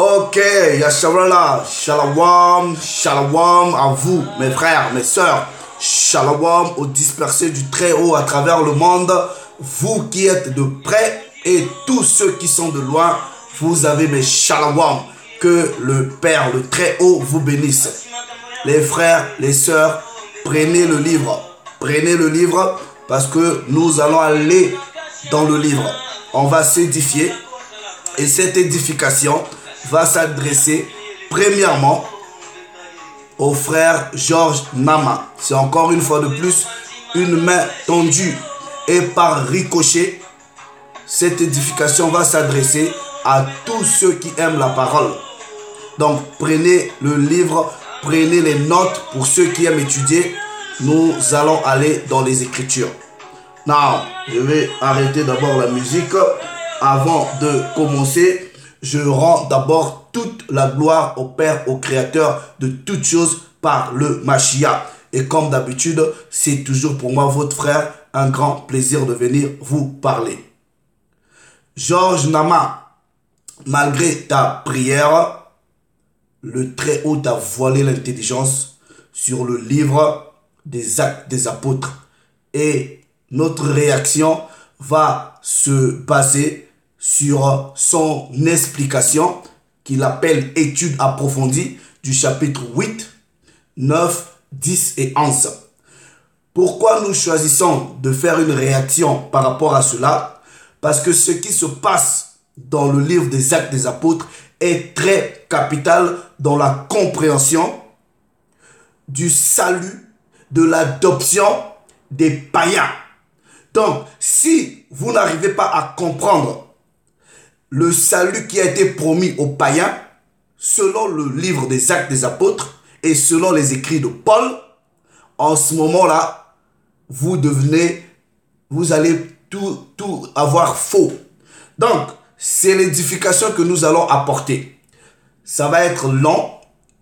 Ok, Yasharala, Shalom, Shalom à vous, mes frères, mes sœurs. Shalom aux dispersés du Très-Haut à travers le monde. Vous qui êtes de près et tous ceux qui sont de loin, vous avez mes Shalom. Que le Père, le Très-Haut vous bénisse. Les frères, les sœurs, prenez le livre. Prenez le livre parce que nous allons aller dans le livre. On va s'édifier et cette édification va s'adresser premièrement au frère Georges Nama. C'est encore une fois de plus une main tendue et par ricochet, cette édification va s'adresser à tous ceux qui aiment la parole. Donc prenez le livre, prenez les notes pour ceux qui aiment étudier. Nous allons aller dans les Écritures. Now, je vais arrêter d'abord la musique. Avant de commencer, je rends d'abord toute la gloire au Père, au Créateur de toutes choses par le Mashiach. Et comme d'habitude, c'est toujours pour moi, votre frère, un grand plaisir de venir vous parler. Georges Nama, malgré ta prière, le Très-Haut t'a voilé l'intelligence sur le livre des Actes des Apôtres. Et notre réaction va se baser sur son explication qu'il appelle étude approfondie du chapitre 8, 9, 10 et 11. Pourquoi nous choisissons de faire une réaction par rapport à cela? Parce que ce qui se passe dans le livre des Actes des Apôtres est très capital dans la compréhension du salut, de l'adoption des païens. Donc, si vous n'arrivez pas à comprendre le salut qui a été promis aux païens, selon le livre des Actes des Apôtres et selon les écrits de Paul, en ce moment-là, vous allez tout avoir faux. Donc, c'est l'édification que nous allons apporter. Ça va être long,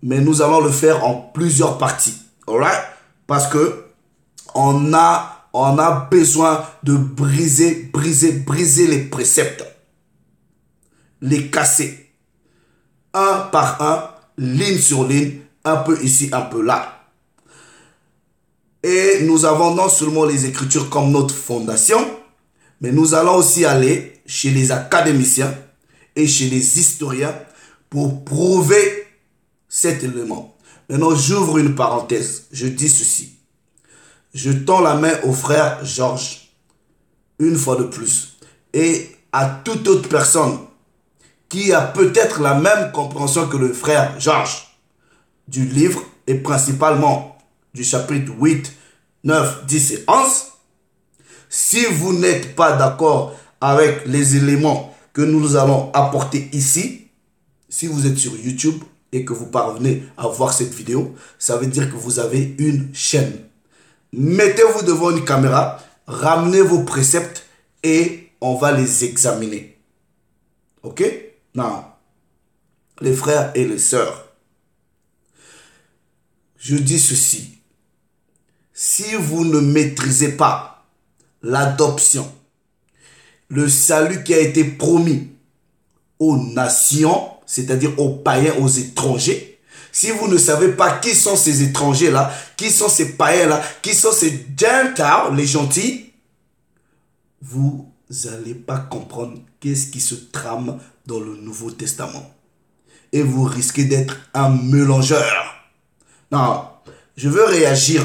mais nous allons le faire en plusieurs parties. Alright? Parce que on a besoin de briser les préceptes. Les casser. Un par un, ligne sur ligne, un peu ici, un peu là. Et nous avons non seulement les Écritures comme notre fondation, mais nous allons aussi aller chez les académiciens et chez les historiens pour prouver cet élément. Maintenant, j'ouvre une parenthèse. Je dis ceci. Je tends la main au frère Georges, une fois de plus, et à toute autre personne qui a peut-être la même compréhension que le frère Georges du livre, et principalement du chapitre 8, 9, 10 et 11. Si vous n'êtes pas d'accord avec les éléments que nous allons apporter ici, si vous êtes sur YouTube et que vous parvenez à voir cette vidéo, ça veut dire que vous avez une chaîne. Mettez-vous devant une caméra, ramenez vos préceptes et on va les examiner. Ok? Non. Les frères et les sœurs, je dis ceci. Si vous ne maîtrisez pas l'adoption, le salut qui a été promis aux nations, c'est-à-dire aux païens, aux étrangers, si vous ne savez pas qui sont ces étrangers-là, qui sont ces païens-là, qui sont ces gentiles, les gentils, vous n'allez pas comprendre qu'est-ce qui se trame dans le Nouveau Testament. Et vous risquez d'être un mélangeur. Non, je veux réagir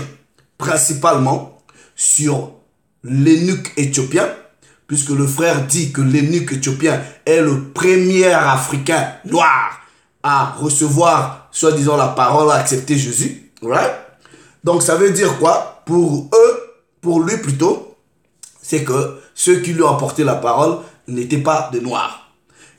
principalement sur l'eunuque éthiopien, puisque le frère dit que l'eunuque éthiopien est le premier Africain noir à recevoir, soi-disant, la parole, à accepter Jésus. Right? Donc, ça veut dire quoi? Pour eux, pour lui plutôt, c'est que ceux qui lui ont apporté la parole n'étaient pas des noirs.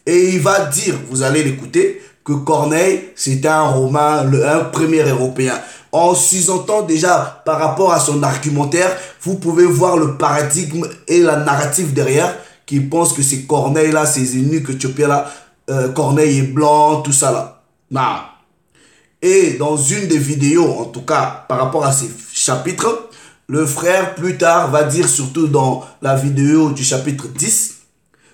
Et il va dire, vous allez l'écouter, que Corneille, c'était un Romain, un premier Européen. En sous-entend déjà par rapport à son argumentaire, vous pouvez voir le paradigme et la narrative derrière, qui pense que c'est Corneille là, ces eunuques éthiopiens là, Corneille est blanc, tout ça là. Non. Et dans une des vidéos, en tout cas, par rapport à ces chapitres, le frère plus tard va dire, surtout dans la vidéo du chapitre 10,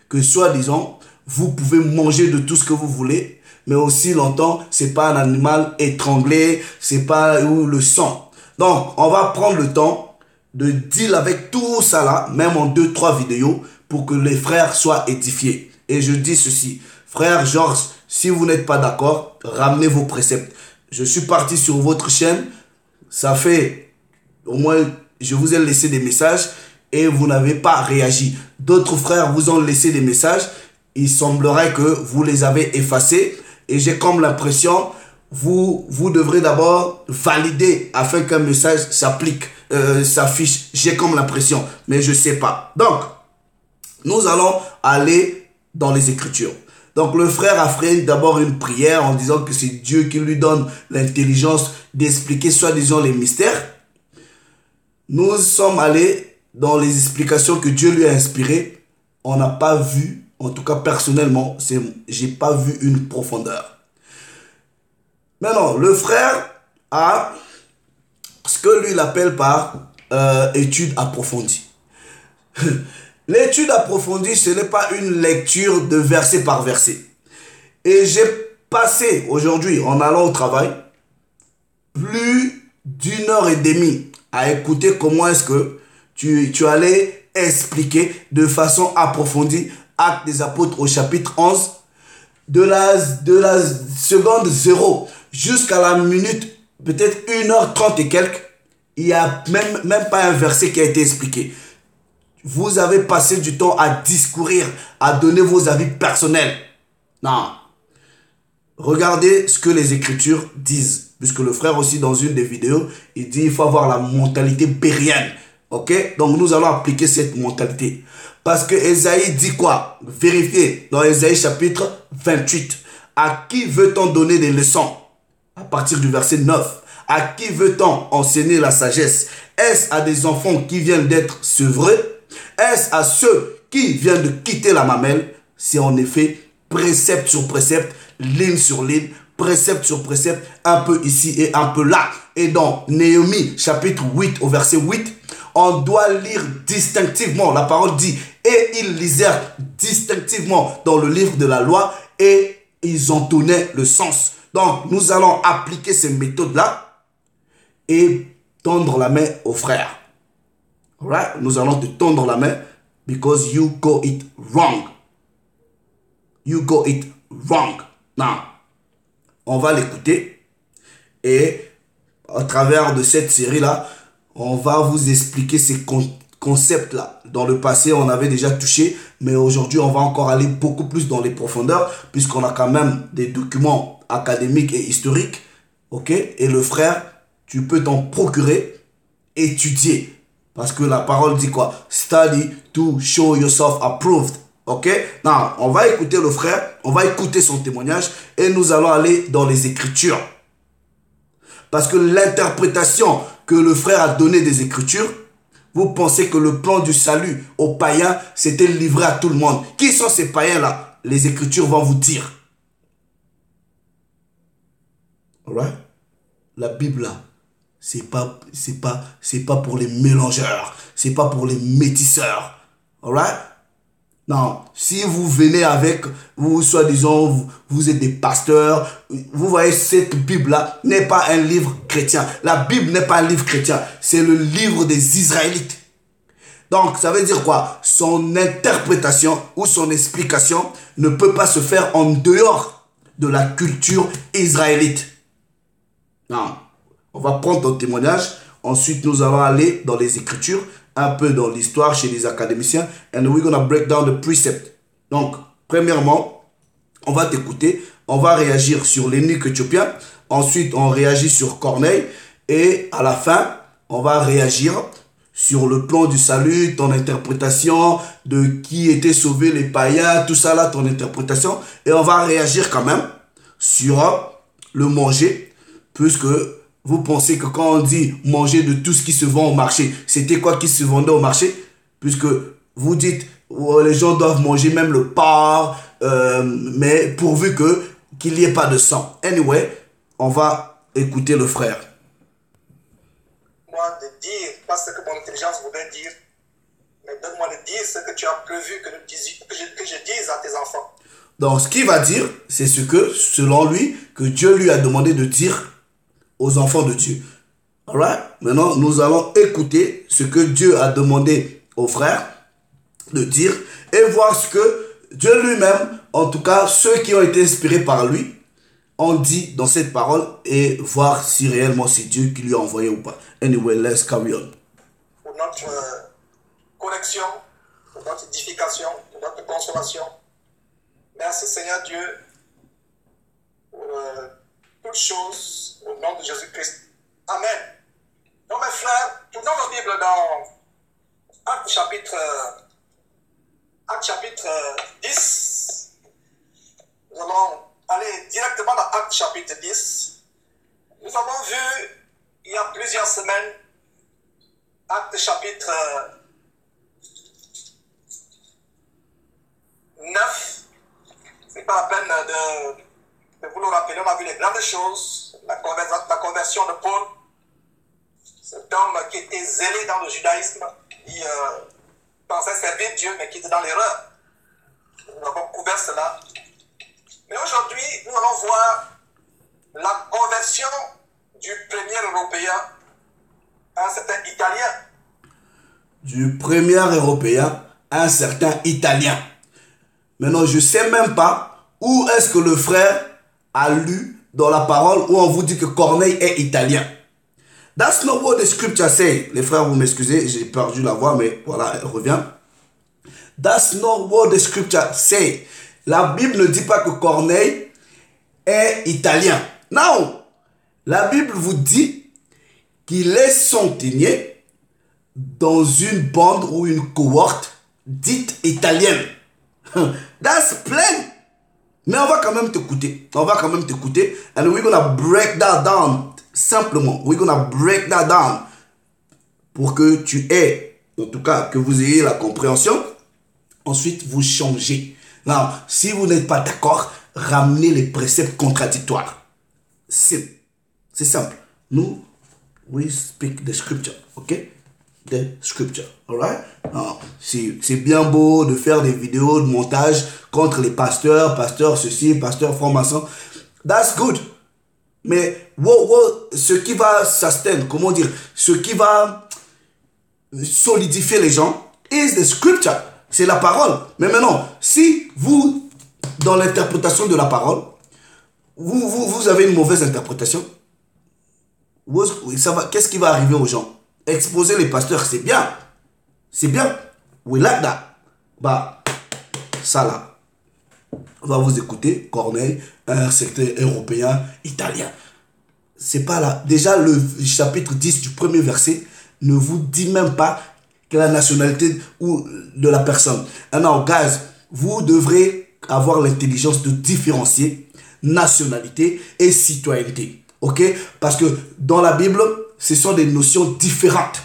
que soi-disant, vous pouvez manger de tout ce que vous voulez, mais aussi longtemps, c'est pas un animal étranglé, c'est pas où le sang. Donc, on va prendre le temps de deal avec tout ça là, même en 2-3 vidéos, pour que les frères soient édifiés. Et je dis ceci, frère Georges, si vous n'êtes pas d'accord, ramenez vos préceptes. Je suis parti sur votre chaîne, ça fait au moins, je vous ai laissé des messages et vous n'avez pas réagi. D'autres frères vous ont laissé des messages, il semblerait que vous les avez effacés et j'ai comme l'impression, vous devrez d'abord valider afin qu'un message s'affiche. J'ai comme l'impression, mais je ne sais pas. Donc, nous allons aller dans les Écritures. Donc le frère a fait d'abord une prière en disant que c'est Dieu qui lui donne l'intelligence d'expliquer soi-disant les mystères. Nous sommes allés dans les explications que Dieu lui a inspirées. On n'a pas vu, en tout cas personnellement, j'ai pas vu une profondeur. Maintenant, le frère a ce que lui il appelle par étude approfondie. L'étude approfondie, ce n'est pas une lecture de verset par verset. Et j'ai passé aujourd'hui, en allant au travail, plus d'1h30 à écouter comment est-ce que tu allais expliquer de façon approfondie Actes des Apôtres au chapitre 11, de la seconde 0 jusqu'à la minute, peut-être 1h30 et quelques, il n'y a même pas un verset qui a été expliqué. Vous avez passé du temps à discourir, à donner vos avis personnels. Non. Regardez ce que les Écritures disent. Puisque le frère aussi, dans une des vidéos, il dit qu'il faut avoir la mentalité bérienne. Ok? Donc nous allons appliquer cette mentalité. Parce que Ésaïe dit quoi? Vérifiez dans Ésaïe chapitre 28. À qui veut-on donner des leçons? À partir du verset 9. À qui veut-on enseigner la sagesse? Est-ce à des enfants qui viennent d'être sevrés? Est-ce à ceux qui viennent de quitter la mamelle? C'est en effet précepte sur précepte, ligne sur ligne, précepte sur précepte, un peu ici et un peu là. Et dans Néhémie chapitre 8 au verset 8, on doit lire distinctivement. La parole dit, et ils lisèrent distinctivement dans le livre de la loi et ils en donnaient le sens. Donc nous allons appliquer ces méthodes-là et tendre la main aux frères. Alright? Nous allons te tendre la main because you got it wrong. You got it wrong. Now, on va l'écouter et à travers de cette série-là, on va vous expliquer ces concepts-là. Dans le passé, on avait déjà touché, mais aujourd'hui, on va encore aller beaucoup plus dans les profondeurs puisqu'on a quand même des documents académiques et historiques. Ok? Et le frère, tu peux t'en procurer, étudier. Parce que la parole dit quoi? Study to show yourself approved. Ok? Non, on va écouter le frère, on va écouter son témoignage et nous allons aller dans les Écritures. Parce que l'interprétation que le frère a donnée des Écritures, vous pensez que le plan du salut aux païens, c'était livré à tout le monde. Qui sont ces païens-là? Les Écritures vont vous dire. Alright? La Bible là. C'est pas pour les mélangeurs. C'est pas pour les métisseurs. Alright? Non. Si vous venez avec, vous soi-disant, vous êtes des pasteurs, vous voyez, cette Bible-là n'est pas un livre chrétien. La Bible n'est pas un livre chrétien. C'est le livre des Israélites. Donc, ça veut dire quoi? Son interprétation ou son explication ne peut pas se faire en dehors de la culture israélite. Non. On va prendre ton témoignage. Ensuite, nous allons aller dans les Écritures, un peu dans l'histoire chez les académiciens. And we're gonna break down the precept. Donc, premièrement, on va t'écouter. On va réagir sur l'eunuque éthiopien. Ensuite, on réagit sur Corneille. Et à la fin, on va réagir sur le plan du salut, ton interprétation de qui étaient sauvés, les païens, tout ça là, ton interprétation. Et on va réagir quand même sur le manger, puisque vous pensez que quand on dit manger de tout ce qui se vend au marché, c'était quoi qui se vendait au marché? Puisque vous dites, oh, les gens doivent manger même le porc, mais pourvu qu'il n'y ait pas de sang. Anyway, on va écouter le frère. Moi de dire, pas ce que mon intelligence voudrait dire, mais donne-moi de dire ce que tu as prévu que je dise à tes enfants. Donc, ce qu'il va dire, c'est ce que, selon lui, que Dieu lui a demandé de dire aux enfants de Dieu. Alright? Maintenant, nous allons écouter ce que Dieu a demandé aux frères de dire et voir ce que Dieu lui-même, en tout cas, ceux qui ont été inspirés par lui, ont dit dans cette parole et voir si réellement c'est Dieu qui lui a envoyé ou pas. Anyway, let's carry on. Pour notre correction, pour notre édification, pour notre consolation. Merci Seigneur Dieu pour toutes choses au nom de Jésus-Christ. Amen. Donc mes frères, tournons nos Bibles dans Actes chapitre 10. Nous allons aller directement dans Actes chapitre 10. Nous avons vu il y a plusieurs semaines Actes chapitre 9. C'est pas la peine de vous le rappeler. On a vu les grandes choses, la conversion de Paul, cet homme qui était zélé dans le judaïsme, qui pensait servir Dieu, mais qui était dans l'erreur. Nous avons couvert cela. Mais aujourd'hui, nous allons voir la conversion du premier Européen, un certain Italien. Du premier Européen, un certain Italien. Maintenant, je ne sais même pas où est-ce que le frère a lu dans la parole où on vous dit que Corneille est italien. That's not what the scripture say. Les frères, vous m'excusez, j'ai perdu la voix, mais voilà, elle revient. That's not what the scripture say. La Bible ne dit pas que Corneille est italien. Non. La Bible vous dit qu'il est centenier dans une bande ou une cohorte dite italienne. That's plain. Mais on va quand même t'écouter. On va quand même t'écouter. And we're gonna break that down. Simplement. We're gonna break that down. Pour que tu aies, en tout cas, que vous ayez la compréhension. Ensuite, vous changez. Non, si vous n'êtes pas d'accord, ramenez les préceptes contradictoires. C'est simple. Nous, we speak the scripture. OK? The scripture. Alright? C'est bien beau de faire des vidéos de montage contre les pasteurs ceci, pasteurs francs-maçons. That's good. Mais ce qui va sustain, comment dire, ce qui va solidifier les gens is the scripture. C'est la parole. Mais maintenant, si vous, dans l'interprétation de la parole, vous avez une mauvaise interprétation, qu'est-ce qui va arriver aux gens? Exposer les pasteurs, c'est bien. C'est bien. We like that. Bah, ça là. On va vous écouter. Corneille, un secteur européen, italien. C'est pas là. Déjà, le chapitre 10 du premier verset ne vous dit même pas que la nationalité ou de la personne. Alors, guys, vous devrez avoir l'intelligence de différencier nationalité et citoyenneté. Ok? Parce que dans la Bible, ce sont des notions différentes.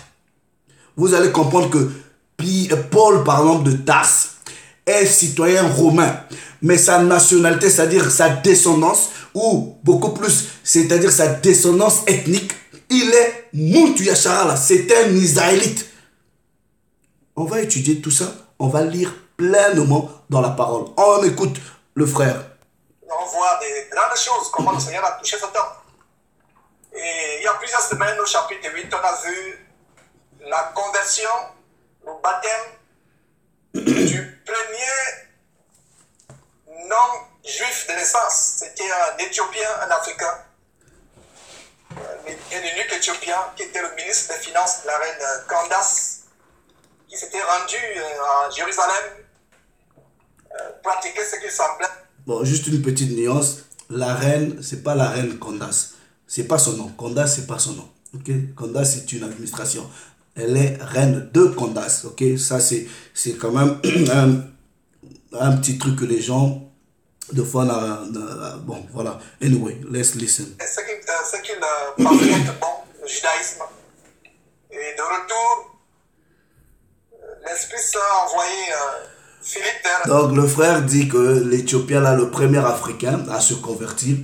Vous allez comprendre que Paul, par exemple, de Tarse, est citoyen romain. Mais sa nationalité, c'est-à-dire sa descendance, ou beaucoup plus, c'est-à-dire sa descendance ethnique, il est Moutouya, c'est un Israélite. On va étudier tout ça, on va lire pleinement dans la parole. On écoute le frère. On voit des grandes choses, comment le Seigneur a touché cet homme. Et il y a plusieurs semaines, au chapitre 8, on a vu la conversion, le baptême du premier non-juif de naissance. C'était un Éthiopien, un Africain, un eunuque éthiopien qui était le ministre des Finances de la reine Candace, qui s'était rendu à Jérusalem pratiquer ce qu'il semblait. Bon, juste une petite nuance. La reine, c'est pas la reine Candace. C'est pas son nom. Candace, c'est pas son nom. Ok? Candace, c'est une administration. Elle est reine de Candace. Ok? Ça, c'est quand même un petit truc que les gens, de fois, bon, voilà. Anyway, let's listen. Ce qu'il pensait être bon, le judaïsme. Et de retour, l'Esprit Saint a envoyé Philippe. Donc, le frère dit que l'Éthiopien, là, le premier Africain à se convertir,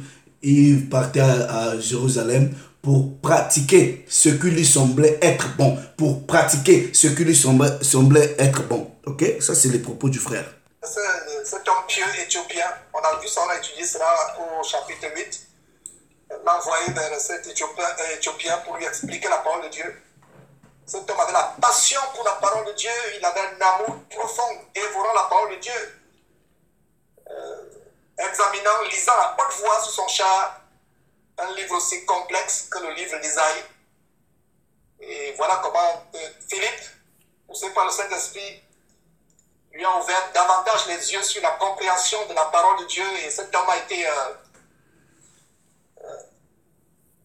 il partait à Jérusalem pour pratiquer ce qui lui semblait être bon. Pour pratiquer ce qui lui semblait être bon. Ok? Ça, c'est les propos du frère. cet homme pieux éthiopien, on a vu ça, on a étudié cela au chapitre 8, l'a envoyé vers cet Éthiopien pour lui expliquer la parole de Dieu. Cet homme avait la passion pour la parole de Dieu, il avait un amour profond, dévorant la parole de Dieu. Examinant, lisant à haute voix sur son char, un livre aussi complexe que le livre d'Isaïe. Et voilà comment Philippe, poussé par le Saint-Esprit, lui a ouvert davantage les yeux sur la compréhension de la parole de Dieu. Et cet homme a été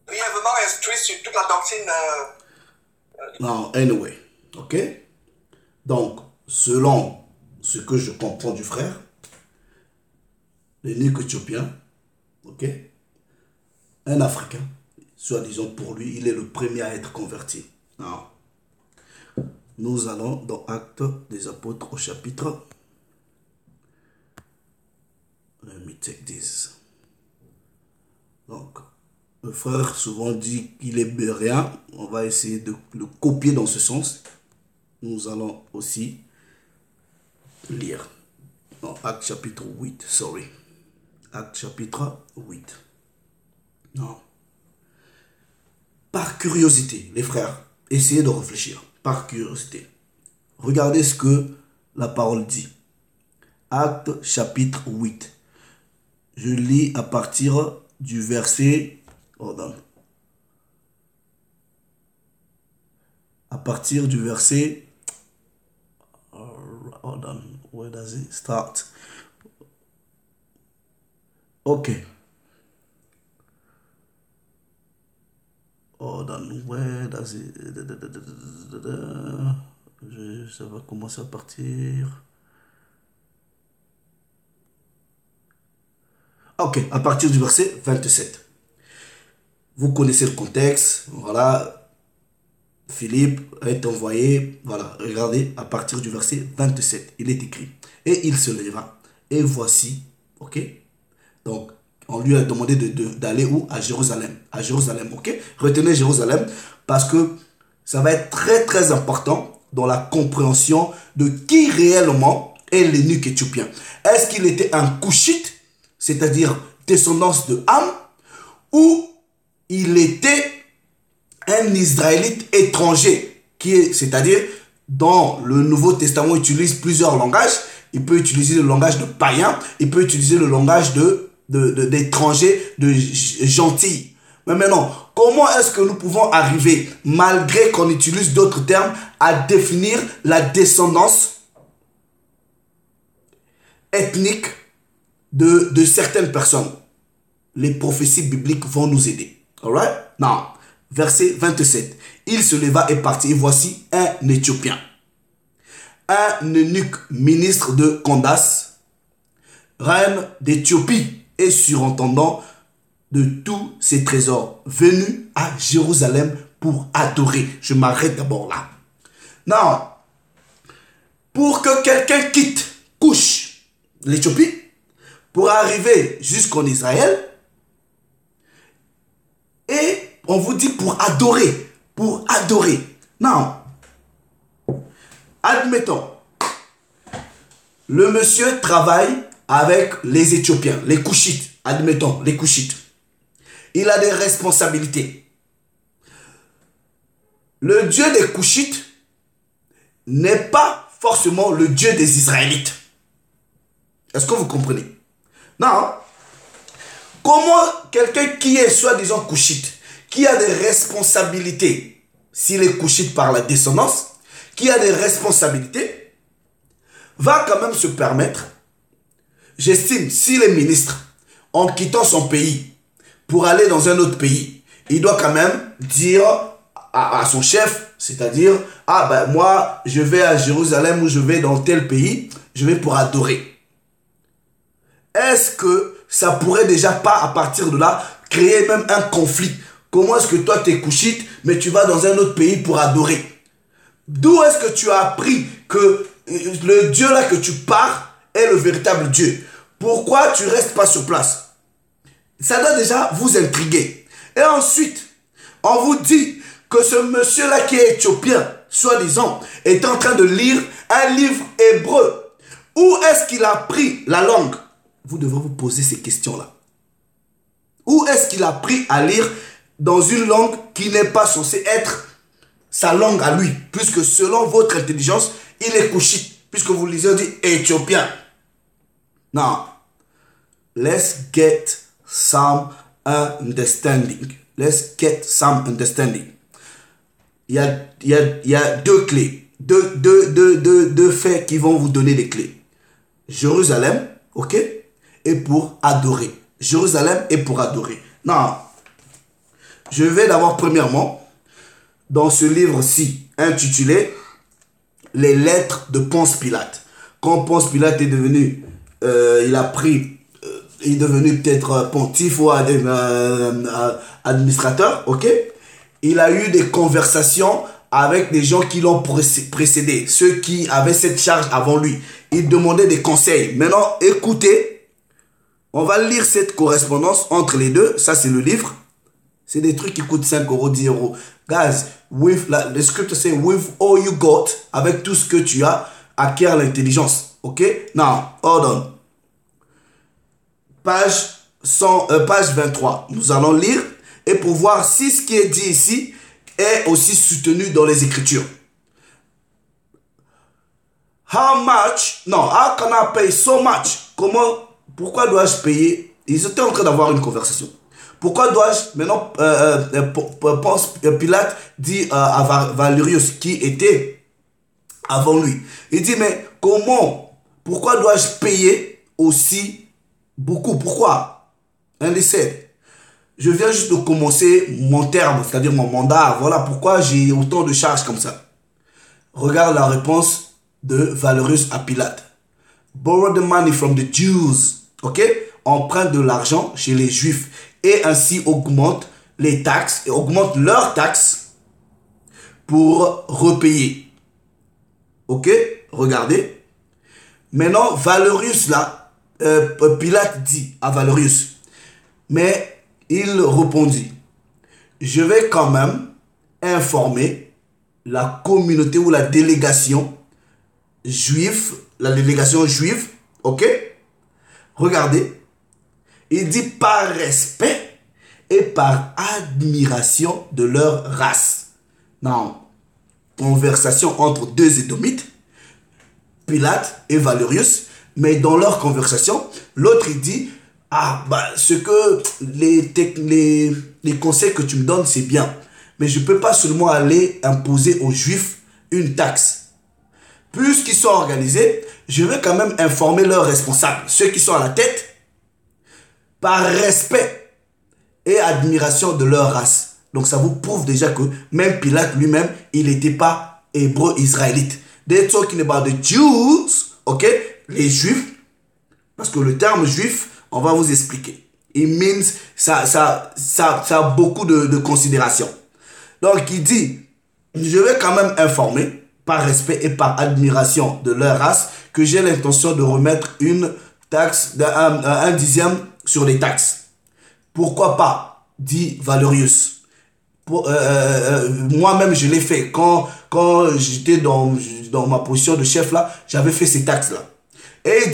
brièvement instruit sur toute la doctrine. Non, anyway, ok. Donc, selon ce que je comprends du frère, l'eunuque éthiopien, ok, un Africain, soi-disant pour lui, il est le premier à être converti. Non. Nous allons dans Actes des Apôtres au chapitre. Let me take this. Donc, le frère souvent dit qu'il est béréen. On va essayer de le copier dans ce sens. Nous allons aussi lire. Dans Actes chapitre 8, sorry. Actes chapitre 8. Non. Par curiosité, les frères, essayez de réfléchir. Par curiosité. Regardez ce que la parole dit. Actes chapitre 8. Je lis à partir du verset... Hold on. À partir du verset... Hold on. Where does it start? Ok. Hold on. Where does it... Ça va commencer à partir... Ok, à partir du verset 27. Vous connaissez le contexte, voilà. Philippe est envoyé, voilà, regardez, à partir du verset 27, il est écrit. Et il se leva, et voici, ok. Donc, on lui a demandé d'aller où? À Jérusalem. À Jérusalem, ok. Retenez Jérusalem, parce que ça va être très très important dans la compréhension de qui réellement est l'eunuque éthiopien. Est-ce qu'il était un Couchite, c'est-à-dire descendance de Ham, ou il était un Israélite étranger, c'est-à-dire dans le Nouveau Testament, il utilise plusieurs langages. Il peut utiliser le langage de païen, il peut utiliser le langage d'étrangers, de gentils. Mais maintenant, comment est-ce que nous pouvons arriver, malgré qu'on utilise d'autres termes, à définir la descendance ethnique de certaines personnes? Les prophéties bibliques vont nous aider. Alright? Non. Verset 27. Il se leva et partit. Et voici un Éthiopien. Un eunuque ministre de Candace, reine d'Éthiopie et surintendant de tous ses trésors, venu à Jérusalem pour adorer. Je m'arrête d'abord là. Non. Pour que quelqu'un quitte, couche l'Éthiopie, pour arriver jusqu'en Israël, et on vous dit pour adorer. Pour adorer. Non. Admettons. Le monsieur travaille avec les Éthiopiens, les Couchites. Admettons, les Couchites. Il a des responsabilités. Le Dieu des Couchites n'est pas forcément le Dieu des Israélites. Est-ce que vous comprenez? Non. Comment quelqu'un qui est soi-disant Couchite, qui a des responsabilités, s'il est Couchite par la descendance, qui a des responsabilités, va quand même se permettre, j'estime, s'il est ministre, en quittant son pays pour aller dans un autre pays, il doit quand même dire à son chef, c'est-à-dire, ah ben moi, je vais à Jérusalem ou je vais dans tel pays, je vais pour adorer. Est-ce que ça pourrait déjà pas, à partir de là, créer même un conflit? Comment est-ce que toi, tu es Couchite, mais tu vas dans un autre pays pour adorer? D'où est-ce que tu as appris que le Dieu là que tu pars est le véritable Dieu? Pourquoi tu restes pas sur place? Ça doit déjà vous intriguer. Et ensuite, on vous dit que ce monsieur-là qui est éthiopien, soi-disant, est en train de lire un livre hébreu Où est-ce qu'il a pris la langue? Vous devrez vous poser ces questions-là. Où est-ce qu'il a appris à lire dans une langue qui n'est pas censée être sa langue à lui? Puisque selon votre intelligence, il est couchite. Puisque vous lisez, on dit éthiopien. Non. Let's get some understanding. Let's get some understanding. Il y a deux clés. Deux faits qui vont vous donner des clés. Jérusalem, ok? Et pour adorer. Jérusalem et pour adorer. Non. Je vais d'abord, premièrement, dans ce livre-ci, intitulé Les lettres de Ponce Pilate. Quand Ponce Pilate est devenu, il est devenu peut-être pontife ou administrateur, ok? Il a eu des conversations avec des gens qui l'ont précédé, ceux qui avaient cette charge avant lui. Il demandait des conseils. Maintenant, écoutez. On va lire cette correspondance entre les deux. Ça, c'est le livre. C'est des trucs qui coûtent 5 euros, 10 euros. Guys, the scripture say, with all you got, avec tout ce que tu as, acquiert l'intelligence. Ok? Now, hold on. Page 23. Nous allons lire et pour voir si ce qui est dit ici est aussi soutenu dans les Écritures. How can I pay so much? Pourquoi dois-je payer? Ils étaient en train d'avoir une conversation. Pourquoi dois-je... Maintenant, Pilate dit à Valérius, qui était avant lui. Il dit, mais comment? Pourquoi dois-je payer aussi beaucoup? Pourquoi? And he said, je viens juste de commencer mon terme, c'est-à-dire mon mandat. Voilà pourquoi j'ai autant de charges comme ça. Regarde la réponse de Valérius à Pilate. Borrow the money from the Jews. Ok? Emprunte de l'argent chez les Juifs et ainsi augmente les taxes et augmente leurs taxes pour repayer. Ok? Regardez. Maintenant, Valérius là, Pilate dit à Valérius, mais il répondit, je vais quand même informer la communauté ou la délégation juive, ok? Regardez, il dit par respect et par admiration de leur race. Non, conversation entre deux Édomites, Pilate et Valérius, mais dans leur conversation, l'autre il dit, ce que les conseils que tu me donnes, c'est bien, mais je ne peux pas seulement aller imposer aux Juifs une taxe. Puisqu'ils sont organisés, je vais quand même informer leurs responsables, ceux qui sont à la tête, par respect et admiration de leur race. Donc ça vous prouve déjà que même Pilate lui-même, il n'était pas hébreu israélite. They're talking about the Jews, ok, les Juifs, parce que le terme juif, on va vous expliquer. It means, ça a beaucoup de considération. Donc il dit, je vais quand même informer, par respect et par admiration de leur race, que j'ai l'intention de remettre une taxe un dixième sur les taxes. Pourquoi pas, dit Valérius. Moi-même, je l'ai fait. Quand j'étais dans ma position de chef là, j'avais fait ces taxes-là. Et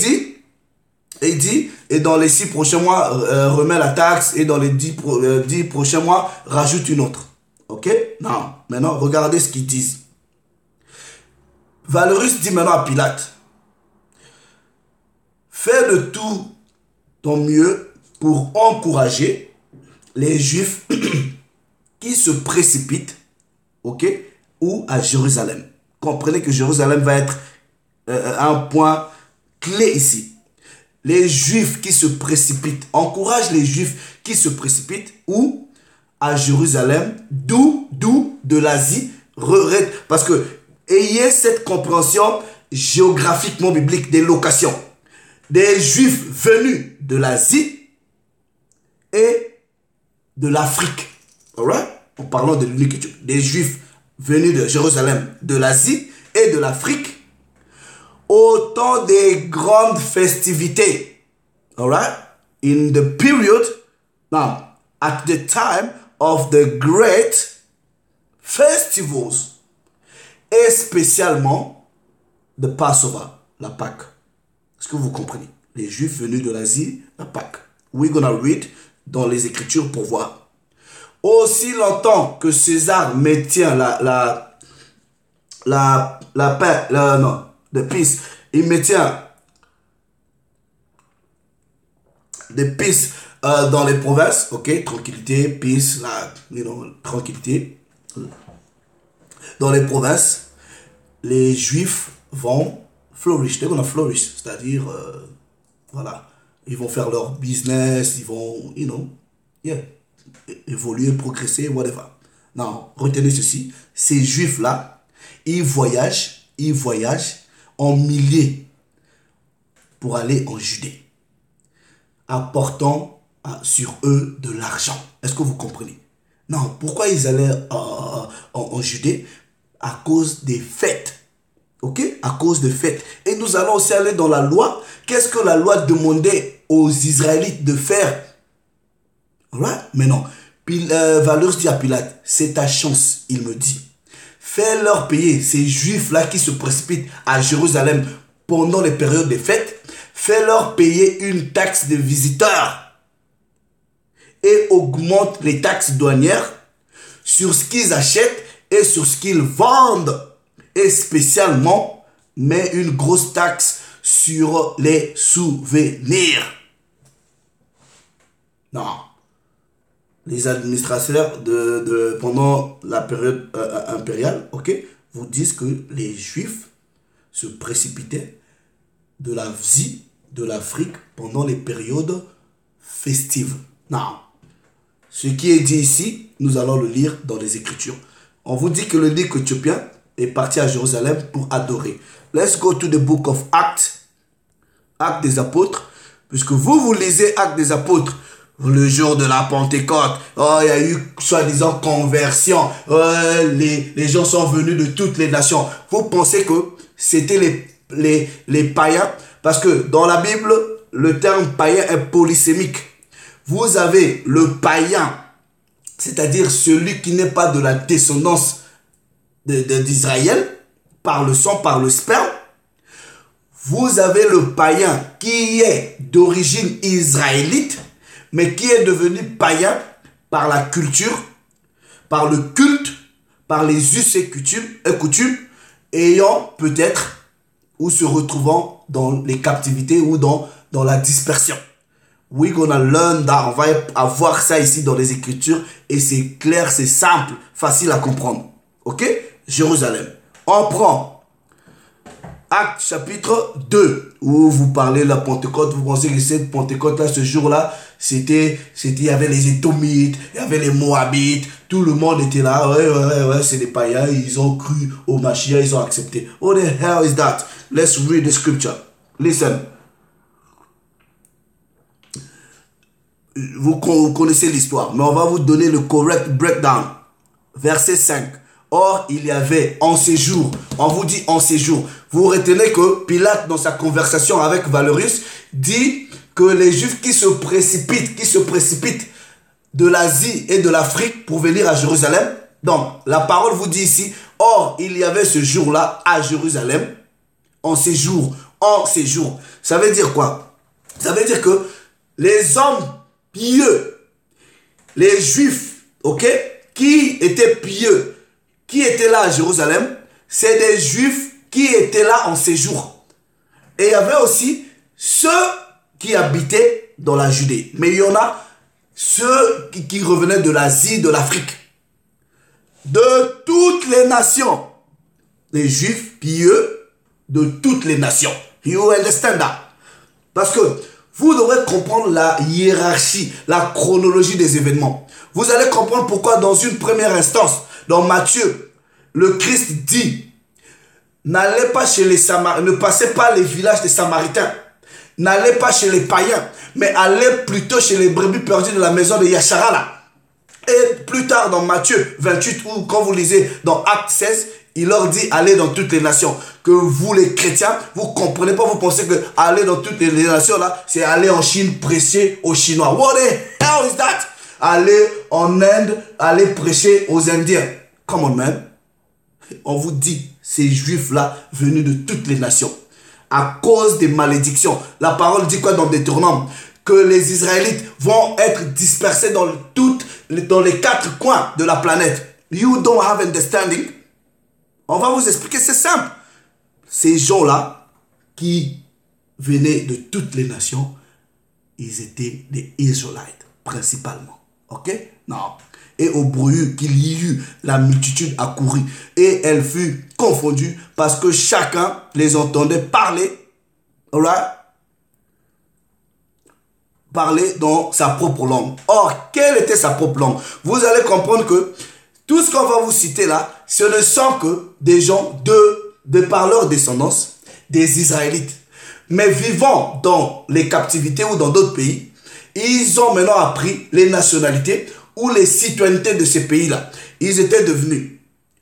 il dit, et dans les 6 prochains mois, remets la taxe, et dans les 10 prochains mois, rajoute une autre. Ok? Non. Maintenant, regardez ce qu'ils disent. Valérius dit maintenant à Pilate, fais de tout ton mieux pour encourager les Juifs qui se précipitent, ok, ou à Jérusalem. Comprenez que Jérusalem va être un point clé ici. Les Juifs qui se précipitent, encourage les Juifs qui se précipitent, ou à Jérusalem, d'où de l'Asie, parce que ayez cette compréhension géographiquement biblique des locations. Des Juifs venus de l'Asie et de l'Afrique. Alright? En parlant de l'unique, des Juifs venus de Jérusalem, de l'Asie et de l'Afrique, au temps des grandes festivités. Alright? In the period, now, at the time of the great festivals, et spécialement the Passover, la Pâque. Est-ce que vous comprenez? Les Juifs venus de l'Asie, la Pâque. We're gonna read dans les Écritures pour voir. Aussi longtemps que César maintient la paix, non, de peace, il maintient des peace dans les provinces, ok, tranquillité, peace, tranquillité. Dans les provinces, les Juifs vont flourish, they're gonna flourish, c'est-à-dire, voilà, ils vont faire leur business, ils vont, évoluer, progresser, whatever. Non, retenez ceci, ces Juifs-là, ils voyagent en milliers pour aller en Judée, apportant sur eux de l'argent. Est-ce que vous comprenez? Non, pourquoi ils allaient en Judée? À cause des fêtes. Ok? À cause des fêtes. Et nous allons aussi aller dans la loi. Qu'est-ce que la loi demandait aux Israélites de faire? Right? Mais non. Valeur dit à Pilate, c'est ta chance, il me dit. Fais-leur payer, ces Juifs-là qui se précipitent à Jérusalem pendant les périodes des fêtes, fais-leur payer une taxe de visiteurs et augmente les taxes douanières sur ce qu'ils achètent et sur ce qu'ils vendent. Et spécialement, mets une grosse taxe sur les souvenirs. Non. Les administrateurs pendant la période impériale, ok, vous disent que les Juifs se précipitaient de l'Asie, de l'Afrique, pendant les périodes festives. Non. Ce qui est dit ici, nous allons le lire dans les Écritures. On vous dit que le Dick éthiopien est parti à Jérusalem pour adorer. Let's go to the book of Acts. Actes des apôtres. Puisque vous lisez Actes des apôtres. Le jour de la Pentecôte. Oh, il y a eu soi-disant conversion. Les gens sont venus de toutes les nations. Vous pensez que c'était les païens? Parce que dans la Bible, le terme païen est polysémique. Vous avez le païen, c'est-à-dire celui qui n'est pas de la descendance d'Israël, par le sang, par le sperme. Vous avez le païen qui est d'origine israélite, mais qui est devenu païen par la culture, par le culte, par les us et coutumes, ayant peut-être ou se retrouvant dans les captivités ou dans la dispersion. We're gonna learn that. On va avoir ça ici dans les Écritures et c'est clair, c'est simple, facile à comprendre. Ok? Jérusalem. On prend Acte chapitre 2 où vous parlez de la Pentecôte. Vous pensez que cette Pentecôte-là, ce jour-là, il y avait les Édomites, il y avait les Moabites, tout le monde était là. Ouais, c'est des païens, ils ont cru au Mashiach, ils ont accepté. What the hell is that? Let's read the scripture. Listen. Vous connaissez l'histoire, mais on va vous donner le correct breakdown. Verset 5. Or, il y avait en séjour, on vous dit en séjour. Vous retenez que Pilate, dans sa conversation avec Valerius, dit que les Juifs qui se précipitent de l'Asie et de l'Afrique pour venir à Jérusalem. Donc, la parole vous dit ici, or, il y avait ce jour-là à Jérusalem, en séjour. Ça veut dire quoi? Ça veut dire que les hommes pieux, les Juifs, ok, qui étaient pieux, qui étaient là à Jérusalem, c'est des Juifs qui étaient là en séjour. Et il y avait aussi ceux qui habitaient dans la Judée. Mais il y en a ceux qui revenaient de l'Asie, de l'Afrique, de toutes les nations. Les Juifs pieux de toutes les nations. You understand that? Parce que vous devrez comprendre la hiérarchie, la chronologie des événements. Vous allez comprendre pourquoi dans une première instance, dans Matthieu, le Christ dit, n'allez pas chez les Samaritains, ne passez pas les villages des Samaritains, n'allez pas chez les païens, mais allez plutôt chez les brebis perdues de la maison de Yacharala. Et plus tard dans Matthieu 28, ou quand vous lisez dans Acte 16, il leur dit, allez dans toutes les nations. Que vous les chrétiens, vous comprenez pas, vous pensez que aller dans toutes les nations là, c'est aller en Chine prêcher aux Chinois. What the hell is that? Aller en Inde, aller prêcher aux Indiens. Come on man. On vous dit, ces Juifs là, venus de toutes les nations. à cause des malédictions. La parole dit quoi dans Deutéronome? Que les Israélites vont être dispersés dans les 4 coins de la planète. You don't have understanding? On va vous expliquer, c'est simple. Ces gens-là qui venaient de toutes les nations, ils étaient des Israélites, principalement. Ok? Non. Et au bruit qu'il y eut, la multitude accourut et elle fut confondue parce que chacun les entendait parler, alright? Parler dans sa propre langue. Or, quelle était sa propre langue? Vous allez comprendre que tout ce qu'on va vous citer là, ce ne sont que des gens de par leur descendance, des Israélites. Mais vivant dans les captivités ou dans d'autres pays, ils ont maintenant appris les nationalités ou les citoyennetés de ces pays-là. Ils étaient devenus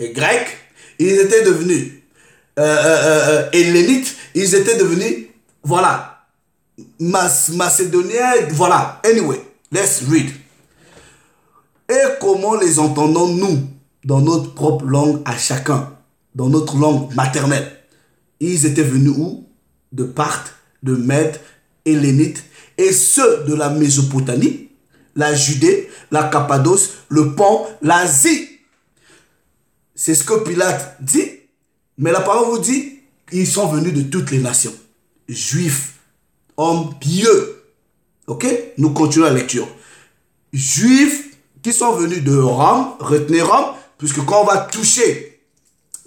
grecs, ils étaient devenus hellénites, ils étaient devenus, voilà, macédoniens, voilà. Anyway, let's read. Et comment les entendons-nous dans notre propre langue à chacun, dans notre langue maternelle? Ils étaient venus où? De Parthe, de Mède, hellénites, et ceux de la Mésopotamie, la Judée, la Cappadoce, le Pont, l'Asie. C'est ce que Pilate dit, mais la parole vous dit, ils sont venus de toutes les nations. Juifs, hommes pieux. Ok? Nous continuons la lecture. Juifs qui sont venus de Rome, retenez Rome, puisque quand on va toucher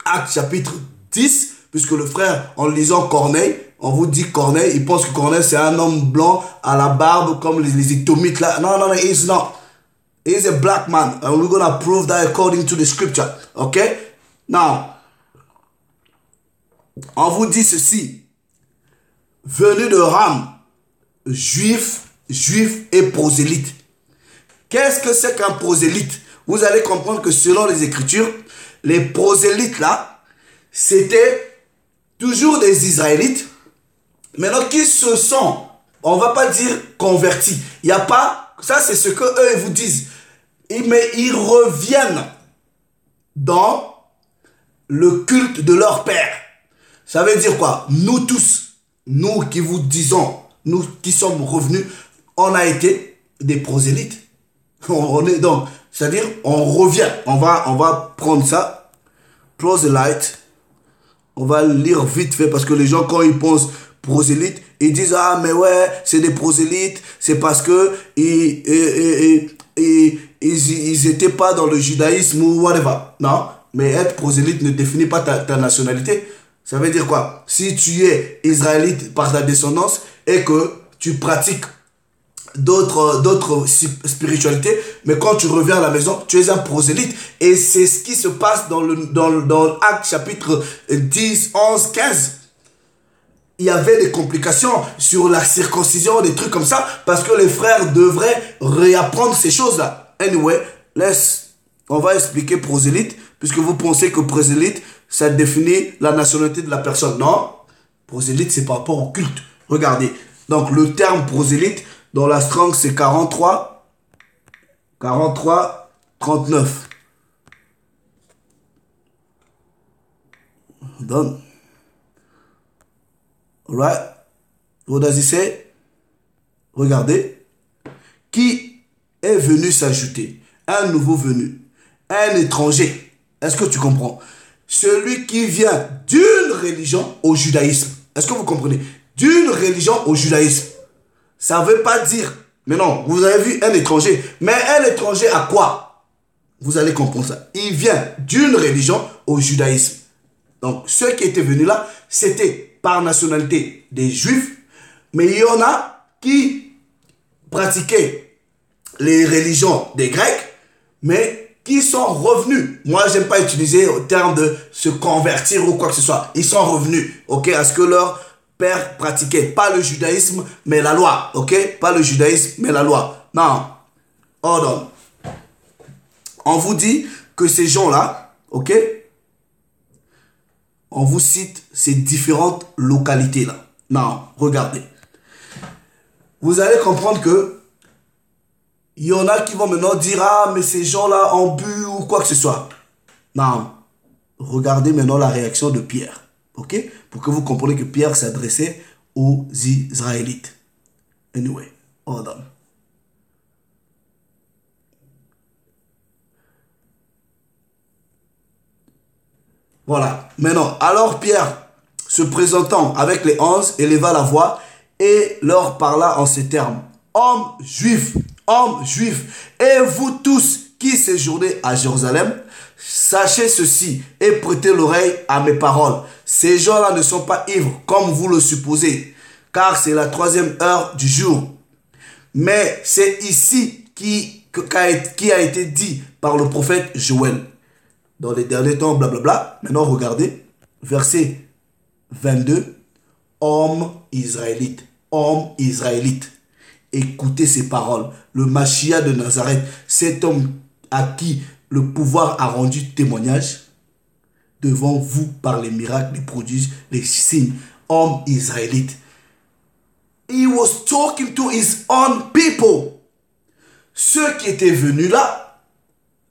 Actes chapitre 10, puisque le frère, en lisant Corneille, on vous dit Corneille, il pense que Corneille c'est un homme blanc à la barbe comme les Étomites là. Non, non, he's not. He's a black man. And we're going to prove that according to the scripture. Ok? Now, on vous dit ceci. Venu de Rome, juif et prosélyte. Qu'est-ce que c'est qu'un prosélyte? Vous allez comprendre que selon les Écritures, les prosélytes là, c'était toujours des Israélites, maintenant qui se sont, on va pas dire convertis. Il n'y a pas, ça c'est ce que eux vous disent. Mais ils reviennent dans le culte de leur père. Ça veut dire quoi? Nous tous, nous qui vous disons, nous qui sommes revenus, on a été des prosélytes. On est donc, c'est-à-dire, on revient. On va prendre ça. Prosélyte. On va lire vite fait parce que les gens, quand ils pensent prosélytes, ils disent, ah, mais ouais, c'est des prosélytes. C'est parce que ils étaient pas dans le judaïsme ou whatever. Non. Mais être prosélyte ne définit pas ta nationalité. Ça veut dire quoi? Si tu es israélite par ta descendance et que tu pratiques d'autres spiritualités, mais quand tu reviens à la maison, tu es un prosélyte. Et c'est ce qui se passe dans Actes chapitre 10, 11, 15. Il y avait des complications sur la circoncision, des trucs comme ça, parce que les frères devraient réapprendre ces choses-là. Anyway, on va expliquer prosélyte, puisque vous pensez que prosélyte, ça définit la nationalité de la personne. Non, prosélyte, c'est par rapport au culte. Regardez, donc le terme prosélyte, dans la Strong, c'est 43, 39. Done. Alright. What does it say? Regardez. Qui est venu s'ajouter? Un nouveau venu. Un étranger. Est-ce que tu comprends? Celui qui vient d'une religion au judaïsme. Est-ce que vous comprenez? D'une religion au judaïsme. Ça ne veut pas dire, mais non, vous avez vu un étranger. Mais un étranger à quoi? Vous allez comprendre ça. Il vient d'une religion au judaïsme. Donc, ceux qui étaient venus là, c'était par nationalité des juifs. Mais il y en a qui pratiquaient les religions des grecs, mais qui sont revenus. Moi, j'aime pas utiliser au terme de se convertir ou quoi que ce soit. Ils sont revenus, ok, à ce que leur père pratiquait. Pas le judaïsme, mais la loi, ok? Pas le judaïsme, mais la loi. Non. Hold on. On vous dit que ces gens-là, ok? On vous cite ces différentes localités-là. Non, regardez. Vous allez comprendre que il y en a qui vont maintenant dire, ah, mais ces gens-là ont bu ou quoi que ce soit. Non. Regardez maintenant la réaction de Pierre. Ok? pour que vous compreniez que Pierre s'adressait aux Israélites. Anyway, hold on. Voilà. Maintenant, alors Pierre, se présentant avec les 11, éleva la voix et leur parla en ces termes. Hommes juifs, et vous tous qui séjournez à Jérusalem, sachez ceci et prêtez l'oreille à mes paroles. Ces gens-là ne sont pas ivres comme vous le supposez, car c'est la 3e heure du jour. Mais c'est ici qui a été dit par le prophète Joël. Dans les derniers temps, blablabla. Maintenant, regardez, verset 22. Hommes israélites, écoutez ces paroles. Le Machia de Nazareth, cet homme à qui le pouvoir a rendu témoignage devant vous par les miracles, les prodiges, les signes. Hommes israélites. He was talking to his own people. Ceux qui étaient venus là,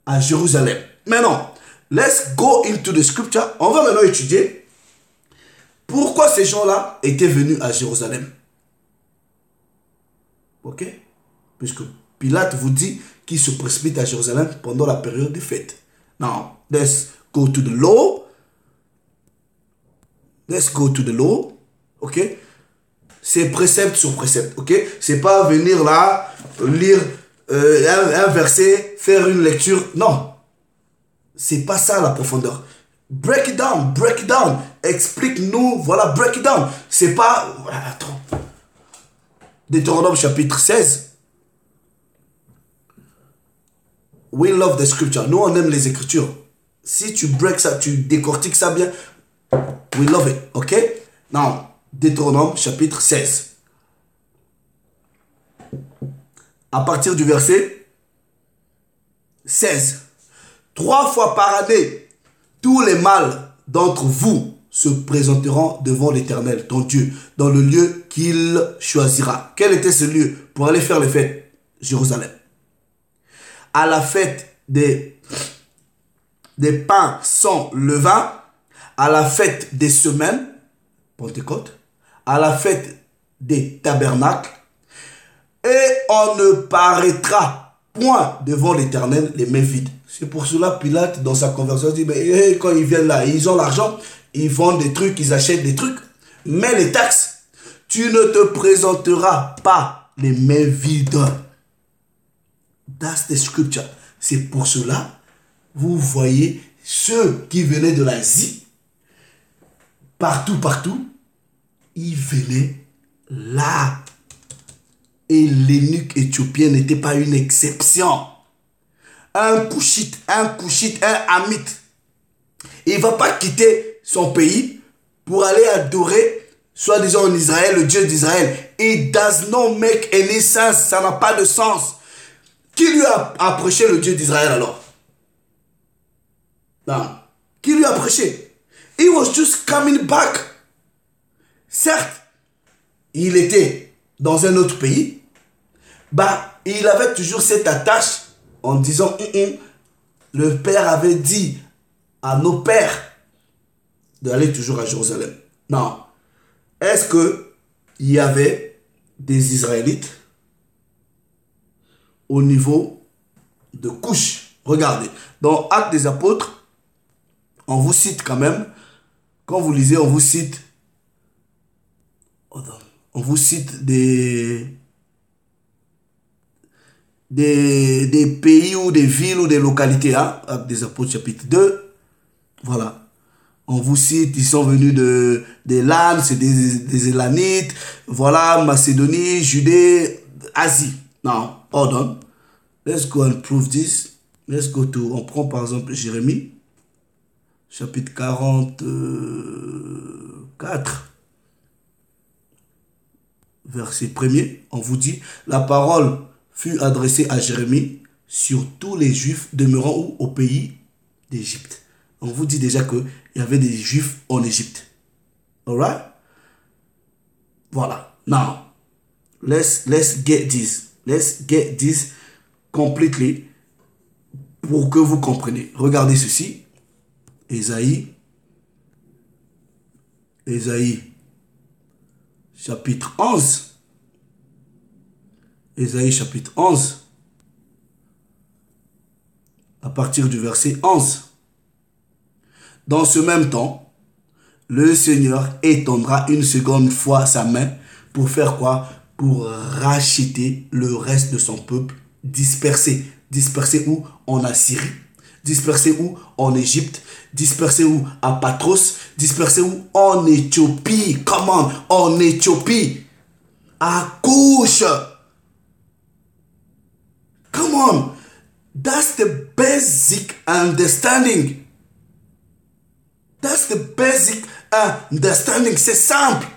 à Jérusalem. Maintenant, let's go into the scripture. On va maintenant étudier pourquoi ces gens-là étaient venus à Jérusalem. Ok? Puisque Pilate vous dit qu'il se précipite à Jérusalem pendant la période des fêtes. Now, let's go to the law. Ok? C'est précepte sur précepte. Ok? C'est pas venir là, lire un verset, faire une lecture. Non. C'est pas ça la profondeur. Break it down. Explique-nous, voilà, break it down. C'est pas... Attends. Deutéronome chapitre 16. We love the scripture. Nous, on aime les écritures. Si tu break ça, tu décortiques ça bien, we love it, ok? Now, Deutéronome chapitre 16. À partir du verset 16. 3 fois par année, tous les mâles d'entre vous se présenteront devant l'Éternel, ton Dieu, dans le lieu qu'il choisira. Quel était ce lieu pour aller faire les fêtes? Jérusalem. À la fête des pains sans levain, à la fête des semaines, Pentecôte, à la fête des tabernacles, et on ne paraîtra point devant l'Éternel les mains vides. C'est pour cela Pilate, dans sa conversion, dit, mais quand ils viennent là, ils ont l'argent, ils vendent des trucs, ils achètent des trucs, mais les taxes, tu ne te présenteras pas les mains vides. That's the scripture. C'est pour cela, vous voyez, ceux qui venaient de l'Asie, partout, ils venaient là. Et l'eunuque éthiopien n'était pas une exception. Un Couchite, un Hamite, il ne va pas quitter son pays pour aller adorer, soi-disant en Israël, le Dieu d'Israël. It does not make any sense. Ça n'a pas de sens. Qui lui a prêché le Dieu d'Israël alors? Non. Qui lui a prêché? He was just coming back. Certes, il était dans un autre pays. Il avait toujours cette attache en disant, le Père avait dit à nos pères d'aller toujours à Jérusalem. Non. Est-ce qu'il y avait des Israélites au niveau de couche? Regardez, dans Actes des Apôtres, on vous cite quand même, quand vous lisez, on vous cite des pays ou des villes ou des localités, hein? Actes des Apôtres chapitre 2, voilà. On vous cite, ils sont venus des LAN, c'est des Élanites, voilà, Macédonie, Judée, Asie. Non, hold on. Let's go and prove this. Let's go to, on prend par exemple Jérémie, chapitre 44, verset 1er, on vous dit, la parole fut adressée à Jérémie sur tous les Juifs demeurant au pays d'Égypte. On vous dit déjà qu'il y avait des Juifs en Égypte. Alright? Voilà. Now, let's get this. Let's get this completely pour que vous compreniez. Regardez ceci. Ésaïe Ésaïe chapitre 11. Ésaïe chapitre 11. À partir du verset 11. Dans ce même temps, le Seigneur étendra une seconde fois sa main pour faire quoi? Pour racheter le reste de son peuple dispersé. Dispersé où? En Assyrie. Dispersé où? En Égypte. Dispersé où? À Patros. Dispersé où? En Éthiopie. Comment? En Éthiopie. À Couche. Come on. That's the basic understanding. That's the basic understanding. C'est simple.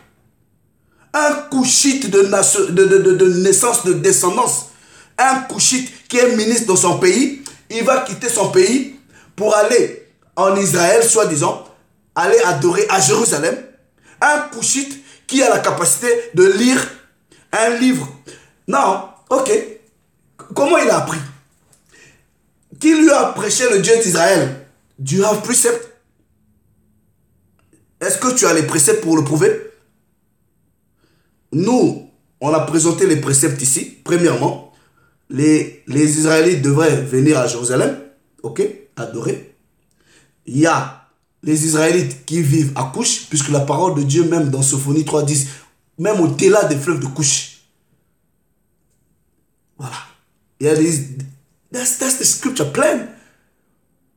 Un couchite de naissance, de descendance. Un couchite qui est ministre dans son pays, il va quitter son pays pour aller en Israël, soi-disant, aller adorer à Jérusalem. Un couchite qui a la capacité de lire un livre. Non, ok. Comment il a appris? Qui lui a prêché le Dieu d'Israël? Do you have precept? Est-ce que tu as les préceptes pour le prouver? Nous, on a présenté les préceptes ici. Premièrement, les Israélites devraient venir à Jérusalem, ok, adorer. Il y a les Israélites qui vivent à Couche, puisque la parole de Dieu, même dans Sophonie 3.10, même au-delà des fleuves de Couche. Voilà. Il y a des... That's the scripture plain.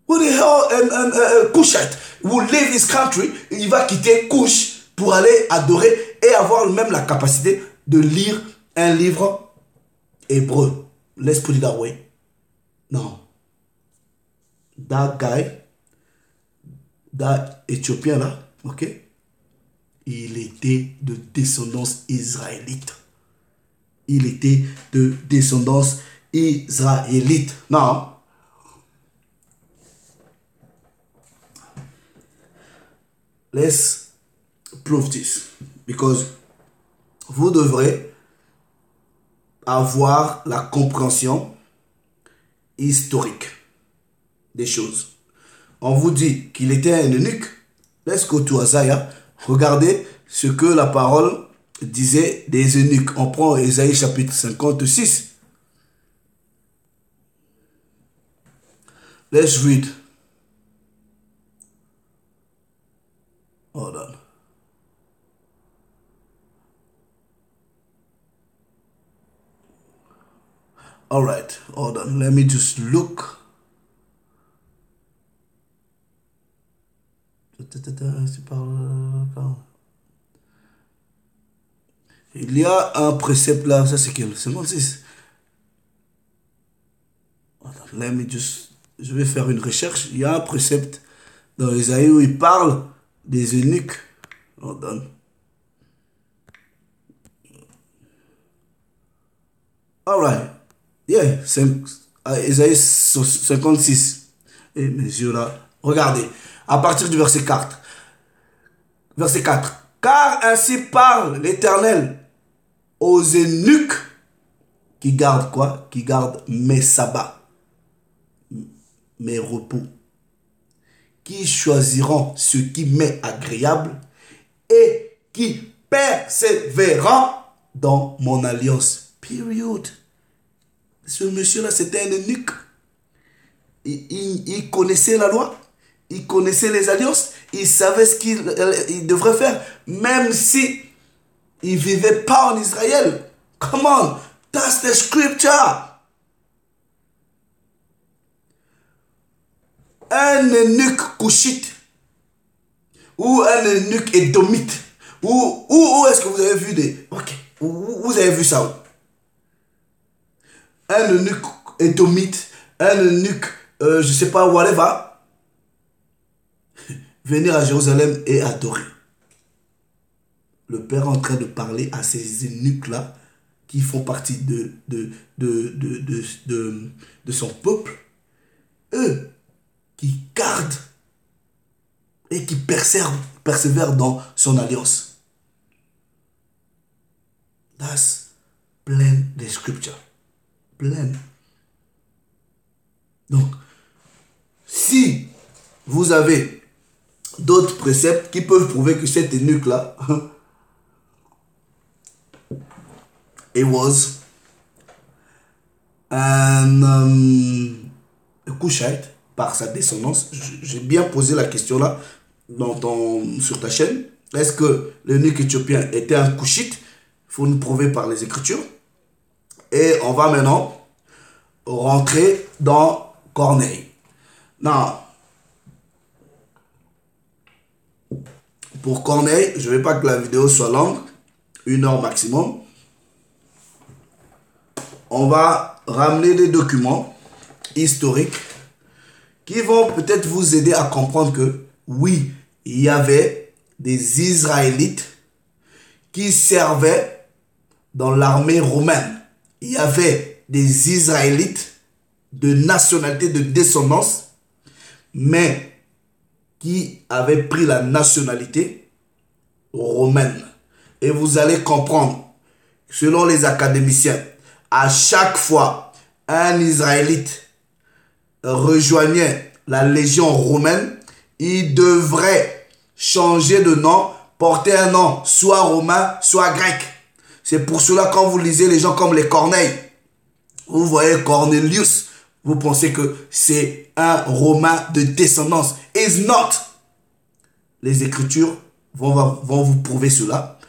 Who the hell Cushite will leave his country, il va quitter Couche pour aller adorer et avoir même la capacité de lire un livre hébreu. Let's put it that way. Non. That guy, that Éthiopien là, ok, il était de descendance israélite. Il était de descendance israélite. Non. Let's prove this. Because vous devrez avoir la compréhension historique des choses. On vous dit qu'il était un eunuque. Let's go to Isaiah. Regardez ce que la parole disait des eunuques. On prend Isaïe chapitre 56. Let's read. Hold on. All right, hold on. Let me just look. Il y a un précepte là, ça c'est quel? 56. Let me just... Je vais faire une recherche. Il y a un précepte dans Isaïe où il parle des eunuques. Hold on. All right. Yeah, Isaïe 56. Et mes yeux là. Regardez. À partir du verset 4. Verset 4. Car ainsi parle l'Éternel aux eunuques qui gardent quoi? Qui gardent mes sabbats, mes repos, qui choisiront ce qui m'est agréable et qui persévéreront dans mon alliance. Period. Ce monsieur-là, c'était un eunuque. Il connaissait la loi, il connaissait les alliances, il savait ce qu'il devrait faire, même si il ne vivait pas en Israël. Come on, that's the scripture. Un eunuque couchite ou un eunuque édomite. Où est-ce que vous avez vu des... Ok, vous avez vu ça où? Un eunuque édomite, un eunuque, je sais pas, whatever, venir à Jérusalem et adorer. Le Père est en train de parler à ces eunuques-là qui font partie de son peuple. Eux qui gardent et qui persévèrent dans son alliance. That's plain the scripture. Plain. Donc, si vous avez d'autres préceptes qui peuvent prouver que cet eunuque-là, it was un Cushite par sa descendance. J'ai bien posé la question là sur ta chaîne. Est-ce que l'eunuque éthiopien était un Cushite? Il faut nous prouver par les Écritures. Et on va maintenant rentrer dans Corneille. Non. Pour Corneille, je ne veux pas que la vidéo soit longue, 1 heure maximum. On va ramener des documents historiques qui vont peut-être vous aider à comprendre que oui, il y avait des Israélites qui servaient dans l'armée romaine. Il y avait des Israélites de nationalité, de descendance, mais qui avaient pris la nationalité romaine. Et vous allez comprendre, selon les académiciens, à chaque fois un Israélite rejoignait la légion romaine, il devrait changer de nom, porter un nom soit romain, soit grec. C'est pour cela quand vous lisez les gens comme les Corneille, vous voyez Cornelius, vous pensez que c'est un romain de descendance. It's not. Les Écritures vont vous prouver cela.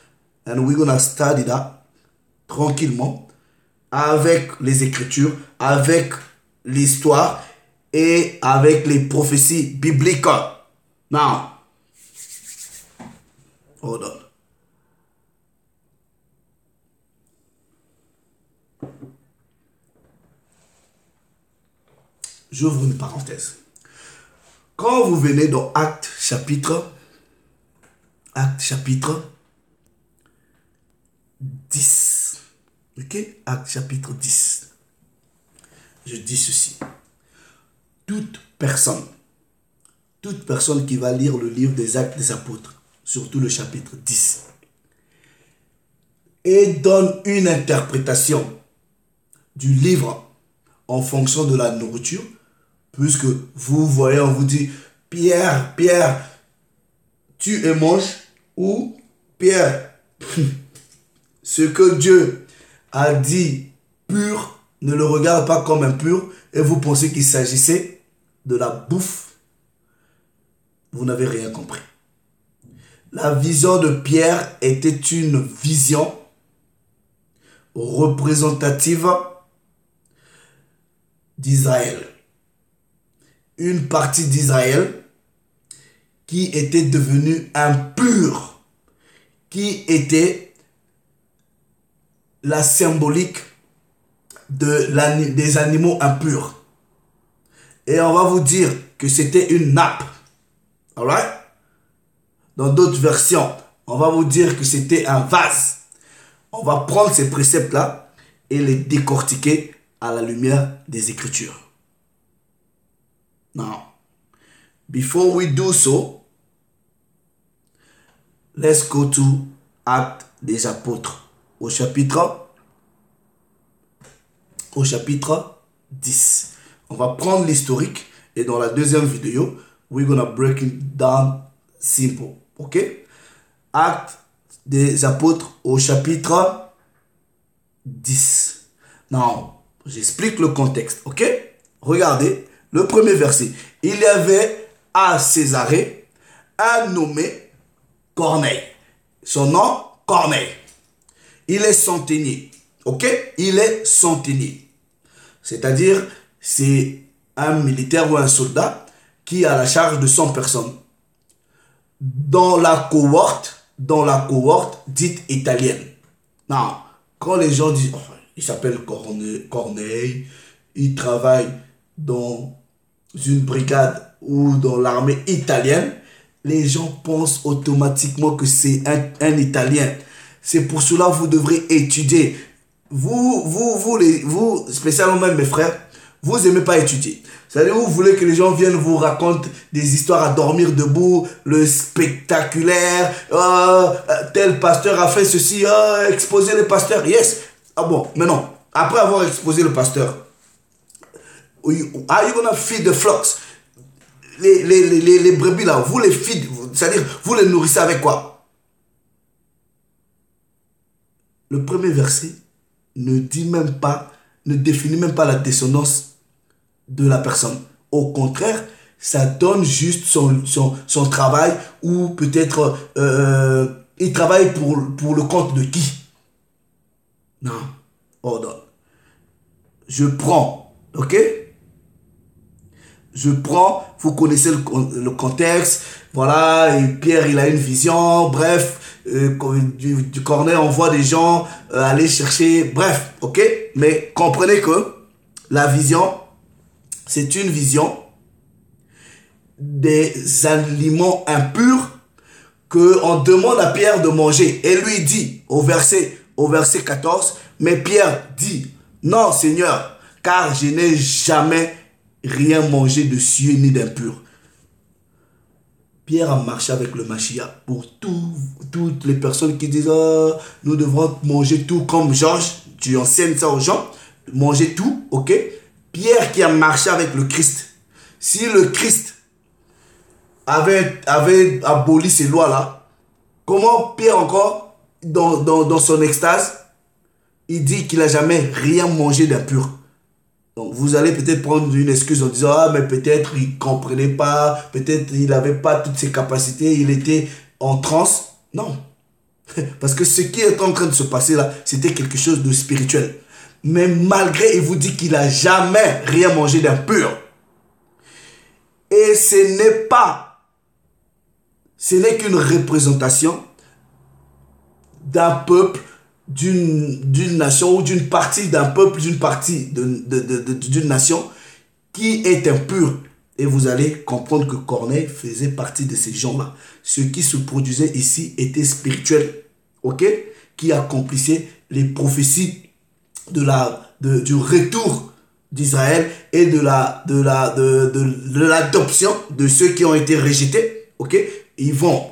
And we're gonna study that tranquillement avec les Écritures, avec l'histoire et avec les prophéties bibliques. Now, hold on. J'ouvre une parenthèse. Quand vous venez dans Actes chapitre 10, ok? Actes chapitre 10. Je dis ceci. Toute personne qui va lire le livre des Actes des Apôtres, surtout le chapitre 10, et donne une interprétation du livre en fonction de la nourriture, puisque vous voyez, on vous dit, Pierre, tu et manges, ou Pierre, ce que Dieu a dit pur, ne le regarde pas comme impur, et vous pensez qu'il s'agissait de la bouffe, vous n'avez rien compris. La vision de Pierre était une vision représentative d'Israël. Une partie d'Israël qui était devenue impure, qui était la symbolique des animaux impurs. Et on va vous dire que c'était une nappe. Alright? Dans d'autres versions, on va vous dire que c'était un vase. On va prendre ces préceptes-là et les décortiquer à la lumière des Écritures. Now, before we do so, let's go to Actes des Apôtres au chapitre 10. On va prendre l'historique et dans la deuxième vidéo, we're gonna break it down simple. Ok? Actes des Apôtres au chapitre 10. Now, j'explique le contexte. Ok? Regardez le premier verset. Il y avait à Césarée un nommé Corneille. Son nom, Corneille. Il est centenier. Ok? Il est centenier. C'est-à-dire, c'est un militaire ou un soldat qui a la charge de 100 personnes. Dans la cohorte dite italienne. Non, quand les gens disent, oh, il s'appelle Corneille, il travaille dans une brigade ou dans l'armée italienne, les gens pensent automatiquement que c'est un Italien. C'est pour cela que vous devrez étudier. Vous, spécialement même mes frères, vous n'aimez pas étudier. C'est-à-dire, vous voulez que les gens viennent vous raconter des histoires à dormir debout, le spectaculaire, tel pasteur a fait ceci, exposer le pasteur, yes. Ah bon, mais non. Après avoir exposé le pasteur, are you gonna feed the flocks? Les brebis là, vous les feed, C'est-à-dire, vous les nourrissez avec quoi? Le premier verset ne dit même pas, ne définit même pas la descendance de la personne. Au contraire, ça donne juste son travail, ou peut-être il travaille pour le compte de qui? Non. Ordonne. Je prends. Ok? Je prends. Vous connaissez le contexte. Voilà. Et Pierre, il a une vision. Bref. Du Corneille envoie des gens aller chercher. Bref. Ok? Mais comprenez que la vision, c'est une vision des aliments impurs qu'on demande à Pierre de manger. Et lui dit au verset 14, mais Pierre dit, non Seigneur, car je n'ai jamais rien mangé de souillé ni d'impur. Pierre a marché avec le Mashiach. Pour toutes les personnes qui disent, oh, nous devrons manger tout, comme Georges, tu enseignes ça aux gens, manger tout, ok? Pierre qui a marché avec le Christ. Si le Christ avait aboli ces lois-là, comment Pierre encore, dans son extase, il dit qu'il n'a jamais rien mangé d'impur? Donc vous allez peut-être prendre une excuse en disant, ah mais peut-être il ne comprenait pas, peut-être il n'avait pas toutes ses capacités, il était en transe. Non. Parce que ce qui est en train de se passer là, c'était quelque chose de spirituel. Mais malgré, il vous dit qu'il n'a jamais rien mangé d'impur. Et ce n'est qu'une représentation d'un peuple, d'une nation, ou d'une partie d'un peuple, d'une partie d'une nation qui est impure. Et vous allez comprendre que Corneille faisait partie de ces gens-là. Ce qui se produisait ici était spirituel, ok? Qui accomplissait les prophéties du retour d'Israël et de l'adoption de ceux qui ont été rejetés, ok?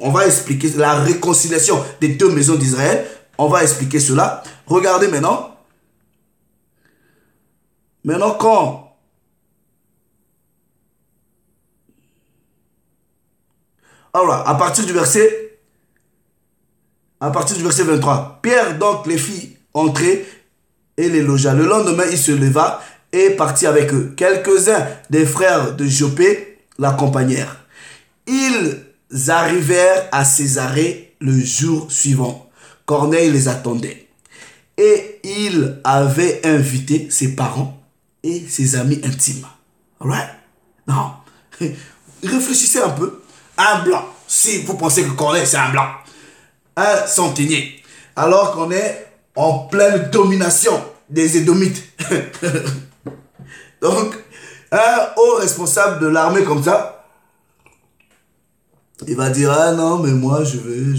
On va expliquer la réconciliation des deux maisons d'Israël. On va expliquer cela. Regardez maintenant. Maintenant, alors, à partir du verset 23, Pierre donc les fit entrer et les logea. Le lendemain, il se leva et partit avec eux. Quelques-uns des frères de Joppé l'accompagnèrent. Ils arrivèrent à Césarée le jour suivant. Corneille les attendait. Et il avait invité ses parents et ses amis intimes. Alright? Non. Réfléchissez un peu. Un blanc. Si vous pensez que Corneille, c'est un blanc. Un centenier. Alors qu'on est en pleine domination des Édomites. Donc, un haut responsable de l'armée comme ça, il va dire, ah non, mais moi, je vais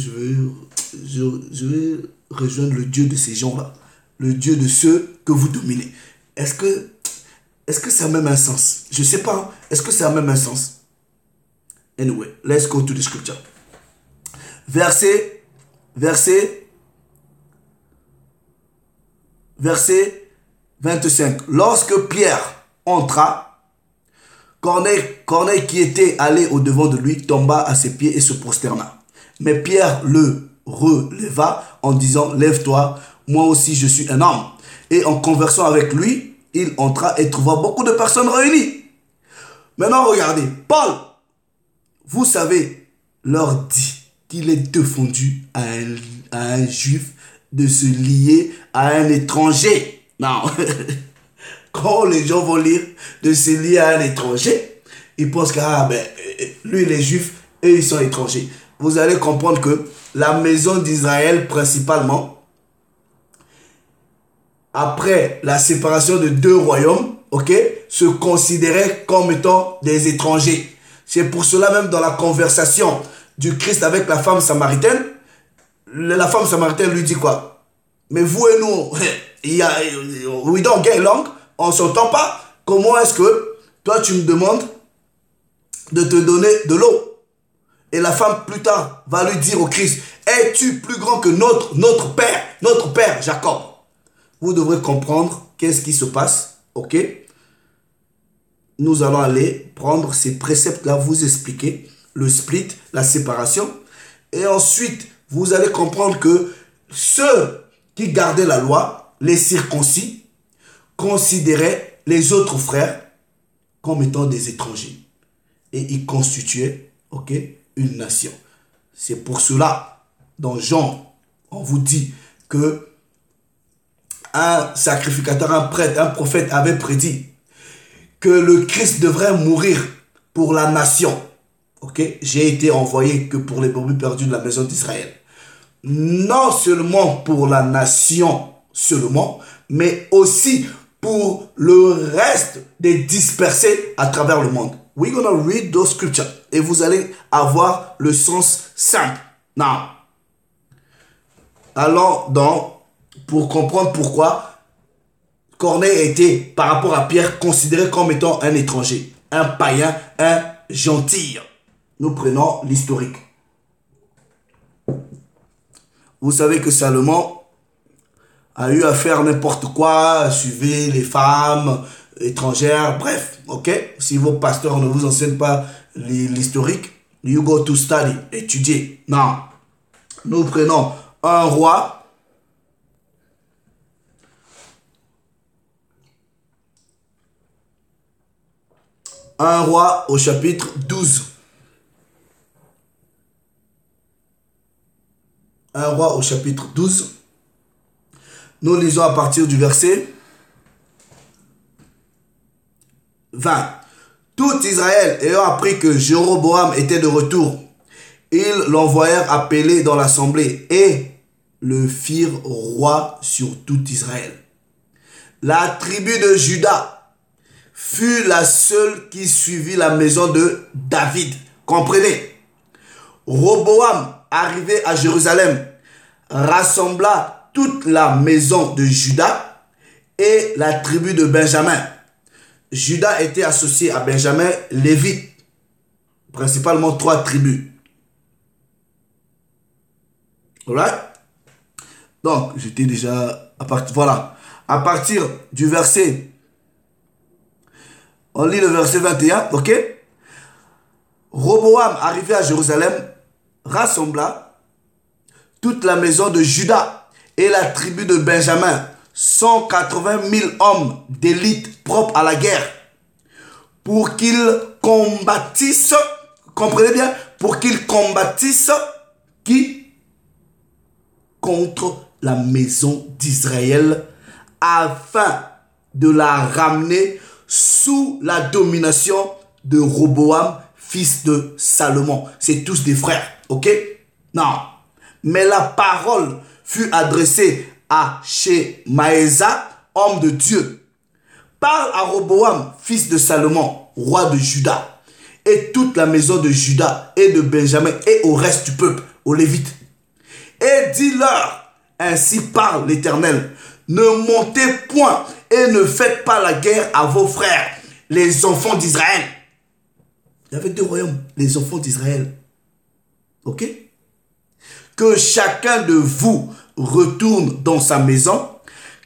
rejoindre le Dieu de ces gens-là. Le Dieu de ceux que vous dominez. Est-ce que ça a même un sens? Je ne sais pas. Est-ce que ça a même un sens? Anyway, let's go to the scripture. Verset 25. Lorsque Pierre entra, Corneille qui était allé au-devant de lui tomba à ses pieds et se prosterna. Mais Pierre le releva en disant, lève-toi, moi aussi je suis un homme. Et en conversant avec lui, il entra et trouva beaucoup de personnes réunies. Maintenant regardez, Paul, vous savez, leur dit qu'il est défendu à un juif de se lier à un étranger. Non. Quand les gens vont lire de se lier à un étranger, ils pensent que lui les juifs, eux ils sont étrangers. Vous allez comprendre que la maison d'Israël principalement, après la séparation de deux royaumes, ok, se considérait comme étant des étrangers. C'est pour cela même dans la conversation du Christ avec la femme samaritaine, la femme samaritaine lui dit quoi? Mais vous et nous, we don't get along, on ne s'entend pas. Comment est-ce que toi tu me demandes de te donner de l'eau? Et la femme plus tard va lui dire au Christ, es-tu plus grand que notre père Jacob? Vous devrez comprendre qu'est-ce qui se passe, ok? Nous allons aller prendre ces préceptes-là, vous expliquer le split, la séparation. Et ensuite, vous allez comprendre que ceux qui gardaient la loi, les circoncis, considéraient les autres frères comme étant des étrangers. Et ils constituaient, ok, une nation. C'est pour cela, dans Jean, on vous dit que un sacrificateur, un prêtre, un prophète avait prédit que le Christ devrait mourir pour la nation. Ok, j'ai été envoyé que pour les brebis perdus de la maison d'Israël. Non seulement pour la nation seulement, mais aussi pour le reste des dispersés à travers le monde. We're gonna read those scriptures et vous allez avoir le sens simple. Now, allons dans, pour comprendre pourquoi Corneille était, par rapport à Pierre, considéré comme étant un étranger, un païen, un gentil. Nous prenons l'historique. Vous savez que Salomon a eu à faire n'importe quoi, suivez les femmes étrangères, bref, ok? Si vos pasteurs ne vous enseignent pas l'historique, you go to study, étudier. Non. Nous prenons un roi. Un roi au chapitre 12. Un roi au chapitre 12. Nous lisons à partir du verset 20. Tout Israël ayant appris que Jéroboam était de retour, ils l'envoyèrent appeler dans l'assemblée et le firent roi sur tout Israël. La tribu de Juda fut la seule qui suivit la maison de David. Comprenez? Roboam, arrivé à Jérusalem, rassembla toute la maison de Juda et la tribu de Benjamin. Juda était associé à Benjamin, Lévite, principalement 3 tribus. Alright? Donc, j'étais déjà voilà. À partir du verset, on lit le verset 21, ok? Roboam, arrivé à Jérusalem, rassembla toute la maison de Juda et la tribu de Benjamin, 180 000 hommes d'élite propres à la guerre, pour qu'ils combattissent, comprenez bien, pour qu'ils combattissent qui? Contre la maison d'Israël, afin de la ramener sous la domination de Roboam, fils de Salomon. C'est tous des frères, ok? Non. Mais la parole fut adressée à Shemaéza, homme de Dieu. Parle à Roboam, fils de Salomon, roi de Juda, et toute la maison de Juda et de Benjamin et au reste du peuple, aux Lévites. Et dis-leur, ainsi parle l'Éternel, ne montez point et ne faites pas la guerre à vos frères, les enfants d'Israël. Il y avait 2 royaumes, les enfants d'Israël. Ok? Que chacun de vous retourne dans sa maison,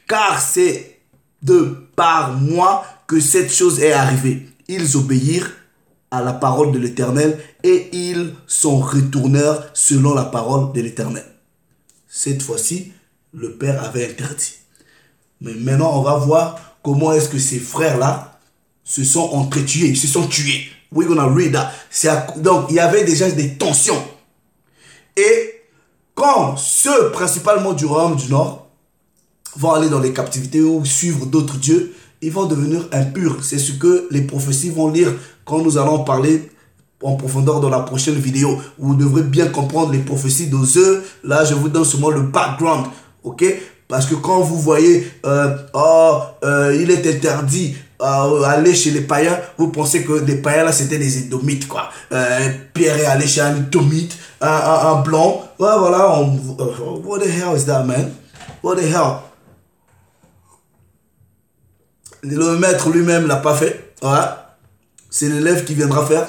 car c'est de par moi que cette chose est arrivée. Ils obéirent à la parole de l'Éternel et ils s'en retournèrent selon la parole de l'Éternel. Cette fois-ci, le père avait interdit. Mais maintenant, on va voir comment est-ce que ces frères-là se sont entretués, ils se sont tués. We're gonna read that. Donc, il y avait déjà des tensions. Et quand ceux, principalement du royaume du Nord, vont aller dans les captivités ou suivre d'autres dieux, ils vont devenir impurs. C'est ce que les prophéties vont lire quand nous allons parler en profondeur dans la prochaine vidéo. Vous devrez bien comprendre les prophéties d'Osée. Là, je vous donne seulement le background. Ok? Parce que quand vous voyez, il est interdit aller chez les païens, vous pensez que les païens là c'était des Édomites quoi. Pierre est allé chez un Édomite, un blanc. Ouais, voilà, what the hell is that, man? What the hell? Le maître lui-même l'a pas fait. Ouais. C'est l'élève qui viendra faire.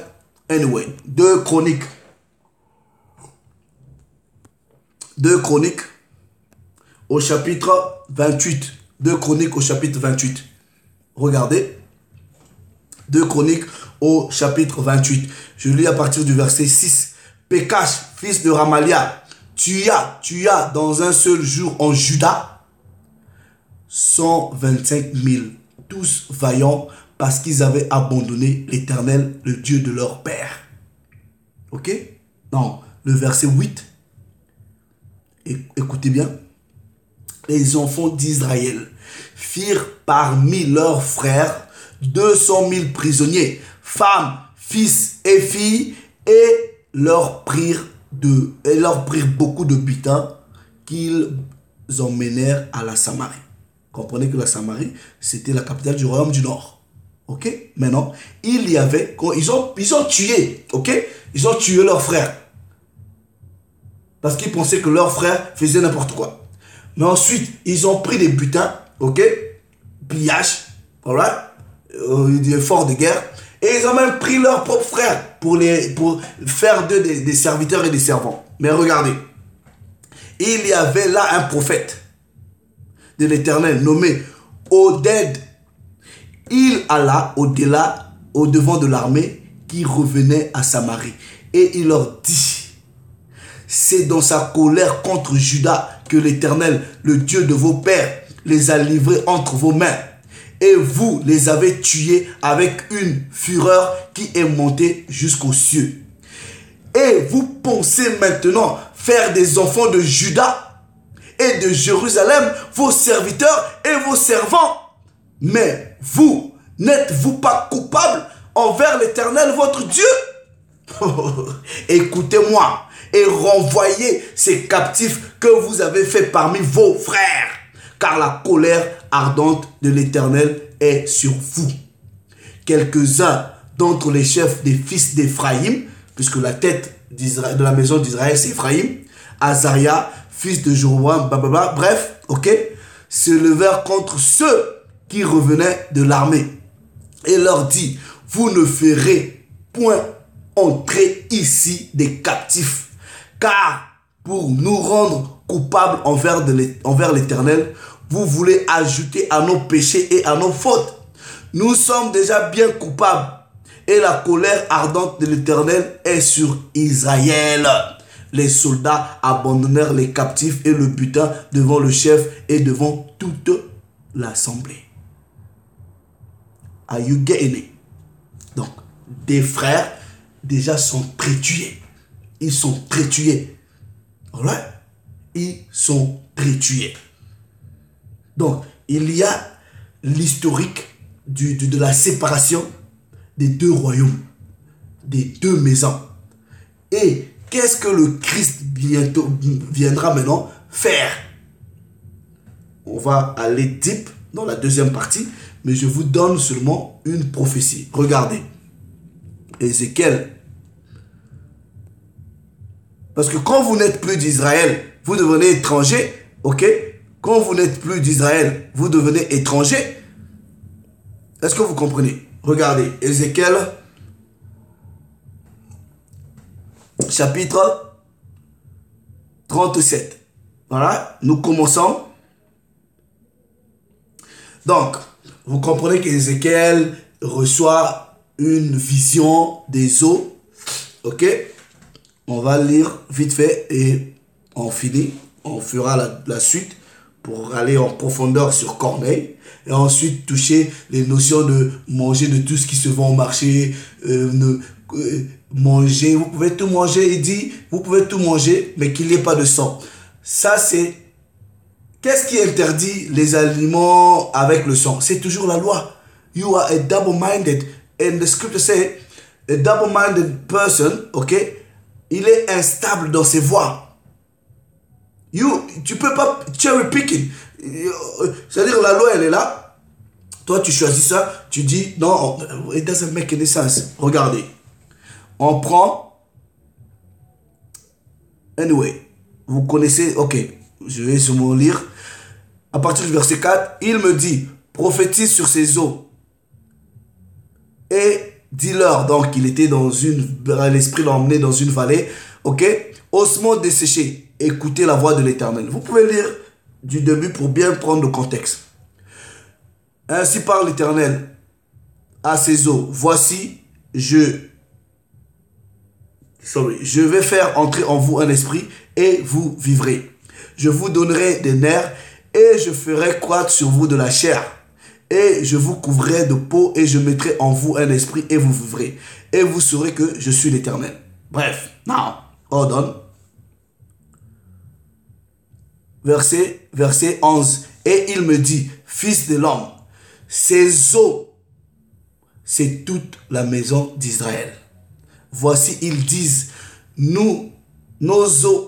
Anyway, 2 Chroniques. 2 Chroniques au chapitre 28. 2 Chroniques au chapitre 28. Regardez. 2 Chroniques au chapitre 28. Je lis à partir du verset 6. Pécache, fils de Ramalia, tu as dans un seul jour en Juda 125 000, tous vaillants parce qu'ils avaient abandonné l'Éternel, le Dieu de leur père. Ok? Non, le verset 8. Écoutez bien. Les enfants d'Israël firent parmi leurs frères 200 000 prisonniers, femmes, fils et filles, et leur prirent beaucoup de butin qu'ils emmenèrent à la Samarie. Comprenez que la Samarie, c'était la capitale du royaume du Nord. Ok? Maintenant, il y avait, ils ont tué, ok? Ils ont tué leurs frères. Parce qu'ils pensaient que leurs frères faisaient n'importe quoi. Mais ensuite, ils ont pris des butins, ok? Pillage, alright? Des forts de guerre. Et ils ont même pris leurs propres frères pour faire d'eux des serviteurs et des servants. Mais regardez, il y avait là un prophète de l'Éternel nommé Oded. Il alla au-devant de l'armée qui revenait à Samarie. Et il leur dit, c'est dans sa colère contre Juda que l'Éternel, le Dieu de vos pères, les a livrés entre vos mains. Et vous les avez tués avec une fureur qui est montée jusqu'aux cieux. Et vous pensez maintenant faire des enfants de Juda et de Jérusalem vos serviteurs et vos servants. Mais vous, n'êtes-vous pas coupables envers l'Éternel votre Dieu? Écoutez-moi et renvoyez ces captifs que vous avez faits parmi vos frères, car la colère ardente de l'Éternel est sur vous. Quelques-uns d'entre les chefs des fils d'Éphraïm, puisque la tête de la maison d'Israël c'est Éphraïm, Azaria, fils de Joram, bref, ok, se levèrent contre ceux qui revenaient de l'armée et leur dit, vous ne ferez point entrer ici des captifs, car pour nous rendre coupables envers l'Éternel, vous voulez ajouter à nos péchés et à nos fautes. Nous sommes déjà bien coupables et la colère ardente de l'Éternel est sur Israël. Les soldats abandonnèrent les captifs et le butin devant le chef et devant toute l'assemblée. Are you getting it? Donc, des frères déjà sont très tués. Ils sont très tués. Alright? Ils sont très tués. Donc, il y a l'historique de la séparation des deux royaumes, des deux maisons. Et qu'est-ce que le Christ viendra maintenant faire? On va aller deep dans la deuxième partie, mais je vous donne seulement une prophétie. Regardez. Ézéchiel. Parce que quand vous n'êtes plus d'Israël, vous devenez étranger, ok? Quand vous n'êtes plus d'Israël, vous devenez étranger. Est-ce que vous comprenez? Regardez, Ézéchiel, chapitre 37. Voilà, nous commençons. Donc, vous comprenez qu'Ézéchiel reçoit une vision des eaux. Ok? On va lire vite fait et on finit. On fera la suite pour aller en profondeur sur Corneille. Et ensuite toucher les notions de manger de tout ce qui se vend au marché. Manger, vous pouvez tout manger. Il dit, vous pouvez tout manger, mais qu'il n'y ait pas de sang. Ça, c'est... Qu'est-ce qui interdit les aliments avec le sang? C'est toujours la loi. You are a double-minded. And the scripture say, a double-minded person, ok, il est instable dans ses voies. Tu peux pas cherry picking. C'est-à-dire la loi, elle est là. Toi, tu choisis ça. Tu dis, non, it doesn't make any sense. Regardez. On prend... Anyway, vous connaissez, ok, je vais seulement lire. À partir du verset 4, il me dit, prophétise sur ces eaux. Et dis-leur, donc il était dans l'esprit l'a emmené dans une vallée, ok, ossements desséchés, écoutez la voix de l'Éternel. Vous pouvez lire du début pour bien prendre le contexte. Ainsi parle l'Éternel. à ces eaux, voici, je vais faire entrer en vous un esprit et vous vivrez. Je vous donnerai des nerfs et je ferai croître sur vous de la chair. Et je vous couvrirai de peau et je mettrai en vous un esprit et vous vivrez. Et vous saurez que je suis l'Éternel. Bref, now, hold on. Verset 11. Et il me dit, fils de l'homme, ces eaux, c'est toute la maison d'Israël. Voici, ils disent, nos eaux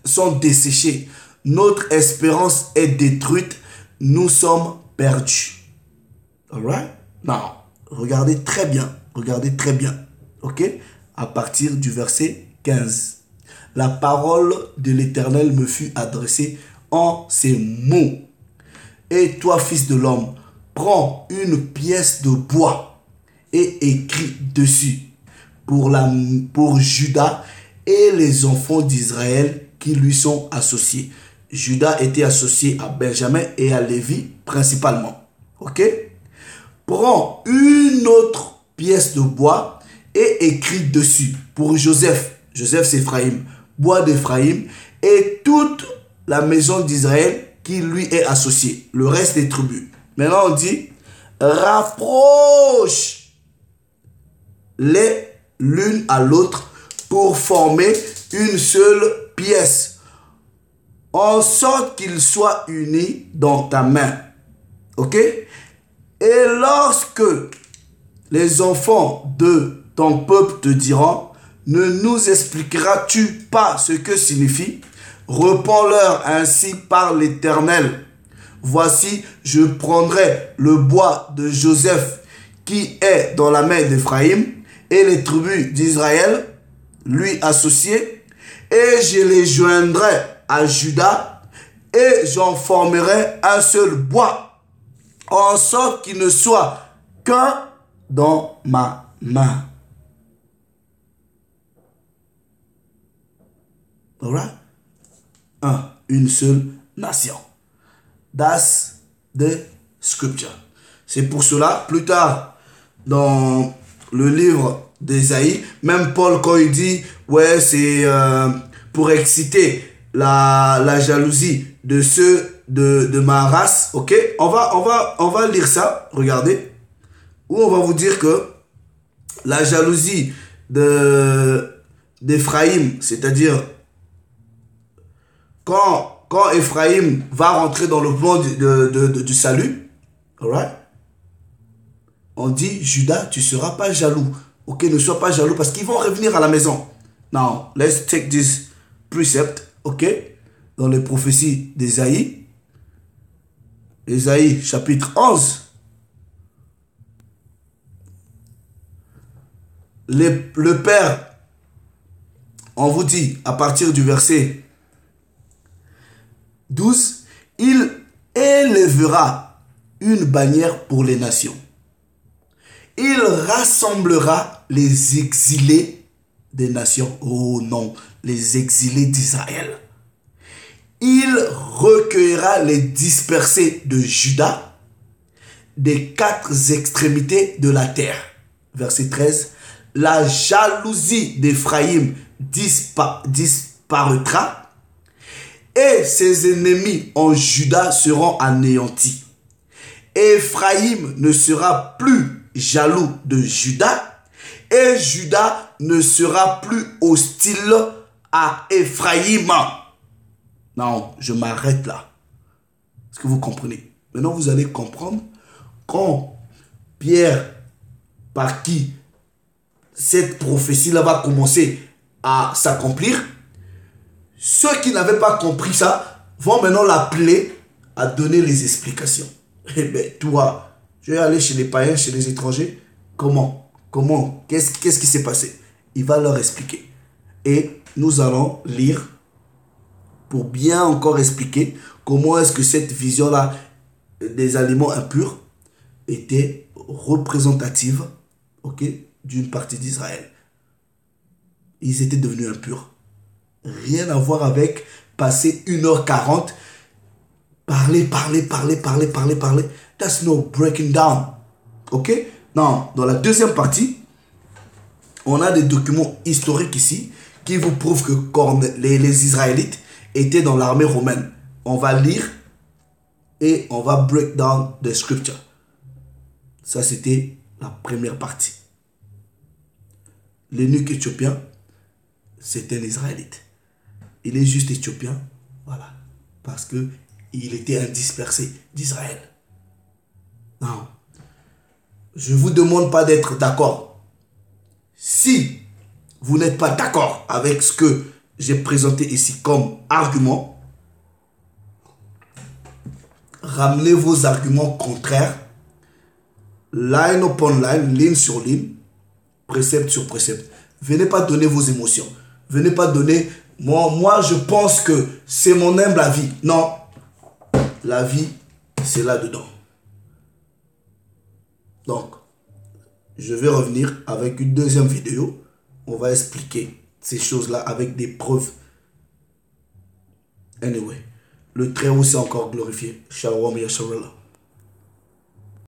sont desséchées, notre espérance est détruite, nous sommes perdus. Alright? Now, regardez très bien, ok? À partir du verset 15. La parole de l'Éternel me fut adressée en ces mots. Et toi, fils de l'homme, prends une pièce de bois et écris dessus pour Judas et les enfants d'Israël qui lui sont associés. Judas était associé à Benjamin et à Lévi principalement. Ok? Prends une autre pièce de bois et écris dessus pour Joseph. Joseph c'est Ephraïm. Bois d'Ephraïm et toute la maison d'Israël qui lui est associée. Le reste des tribus. Maintenant on dit, rapproche-les l'une à l'autre pour former une seule pièce, en sorte qu'ils soient unis dans ta main. Ok? Et lorsque les enfants de ton peuple te diront, ne nous expliqueras-tu pas ce que signifie? Réponds-leur ainsi par l'Éternel. Voici, je prendrai le bois de Joseph qui est dans la main d'Ephraïm et les tribus d'Israël, lui associés, et je les joindrai à Judas et j'en formerai un seul bois, en sorte qu'il ne soit qu'un dans ma main. Alright? Une seule nation. That's the scripture. C'est pour cela, plus tard, dans le livre d'Ésaïe, même Paul, quand il dit, ouais, c'est pour exciter la jalousie de ceux de ma race, ok? On va lire ça, regardez, où on va vous dire que la jalousie d'Ephraïm, c'est-à-dire quand Ephraïm va rentrer dans le plan du salut, alright? On dit, Judas, tu ne seras pas jaloux. Ok, ne sois pas jaloux parce qu'ils vont revenir à la maison. Now, let's take this precept, ok? Dans les prophéties d'Ésaïe. Ésaïe, chapitre 11. Le Père, on vous dit, à partir du verset 12, il élèvera une bannière pour les nations. Il rassemblera les exilés des nations. Oh non, les exilés d'Israël. Il recueillera les dispersés de Juda des quatre extrémités de la terre. Verset 13. La jalousie d'Ephraïm disparaîtra et ses ennemis en Juda seront anéantis. Ephraïm ne sera plus jaloux de Juda et Juda ne sera plus hostile à Ephraïm. Non, je m'arrête là. Est-ce que vous comprenez? Maintenant, vous allez comprendre quand Pierre, par qui cette prophétie-là va commencer à s'accomplir, ceux qui n'avaient pas compris ça vont maintenant l'appeler à donner les explications. Eh bien, toi, je vais aller chez les païens, chez les étrangers. Comment? Qu'est-ce qui s'est passé? Il va leur expliquer. Et nous allons lire pour bien encore expliquer comment est-ce que cette vision-là des aliments impurs était représentative, ok, d'une partie d'Israël. Ils étaient devenus impurs. Rien à voir avec passer 1h40, parler. That's no breaking down. Ok? Non, dans la deuxième partie, on a des documents historiques ici qui vous prouvent que les Israélites étaient dans l'armée romaine. On va lire et on va break down the scripture. Ça, c'était la première partie. L'eunuque éthiopien, c'était un Israélite. Il est juste éthiopien, voilà, parce que il était un dispersé d'Israël. Non, je ne vous demande pas d'être d'accord. Si vous n'êtes pas d'accord avec ce que j'ai présenté ici comme argument, ramenez vos arguments contraires, line upon line, ligne sur ligne, précepte sur précepte. Venez pas donner vos émotions. Venez pas donner, moi je pense que c'est mon humble avis. Non, la vie, c'est là-dedans. Donc, je vais revenir avec une deuxième vidéo. On va expliquer ces choses-là avec des preuves. Anyway, le Très-Haut s'est encore glorifié. Shalom Yasharallah.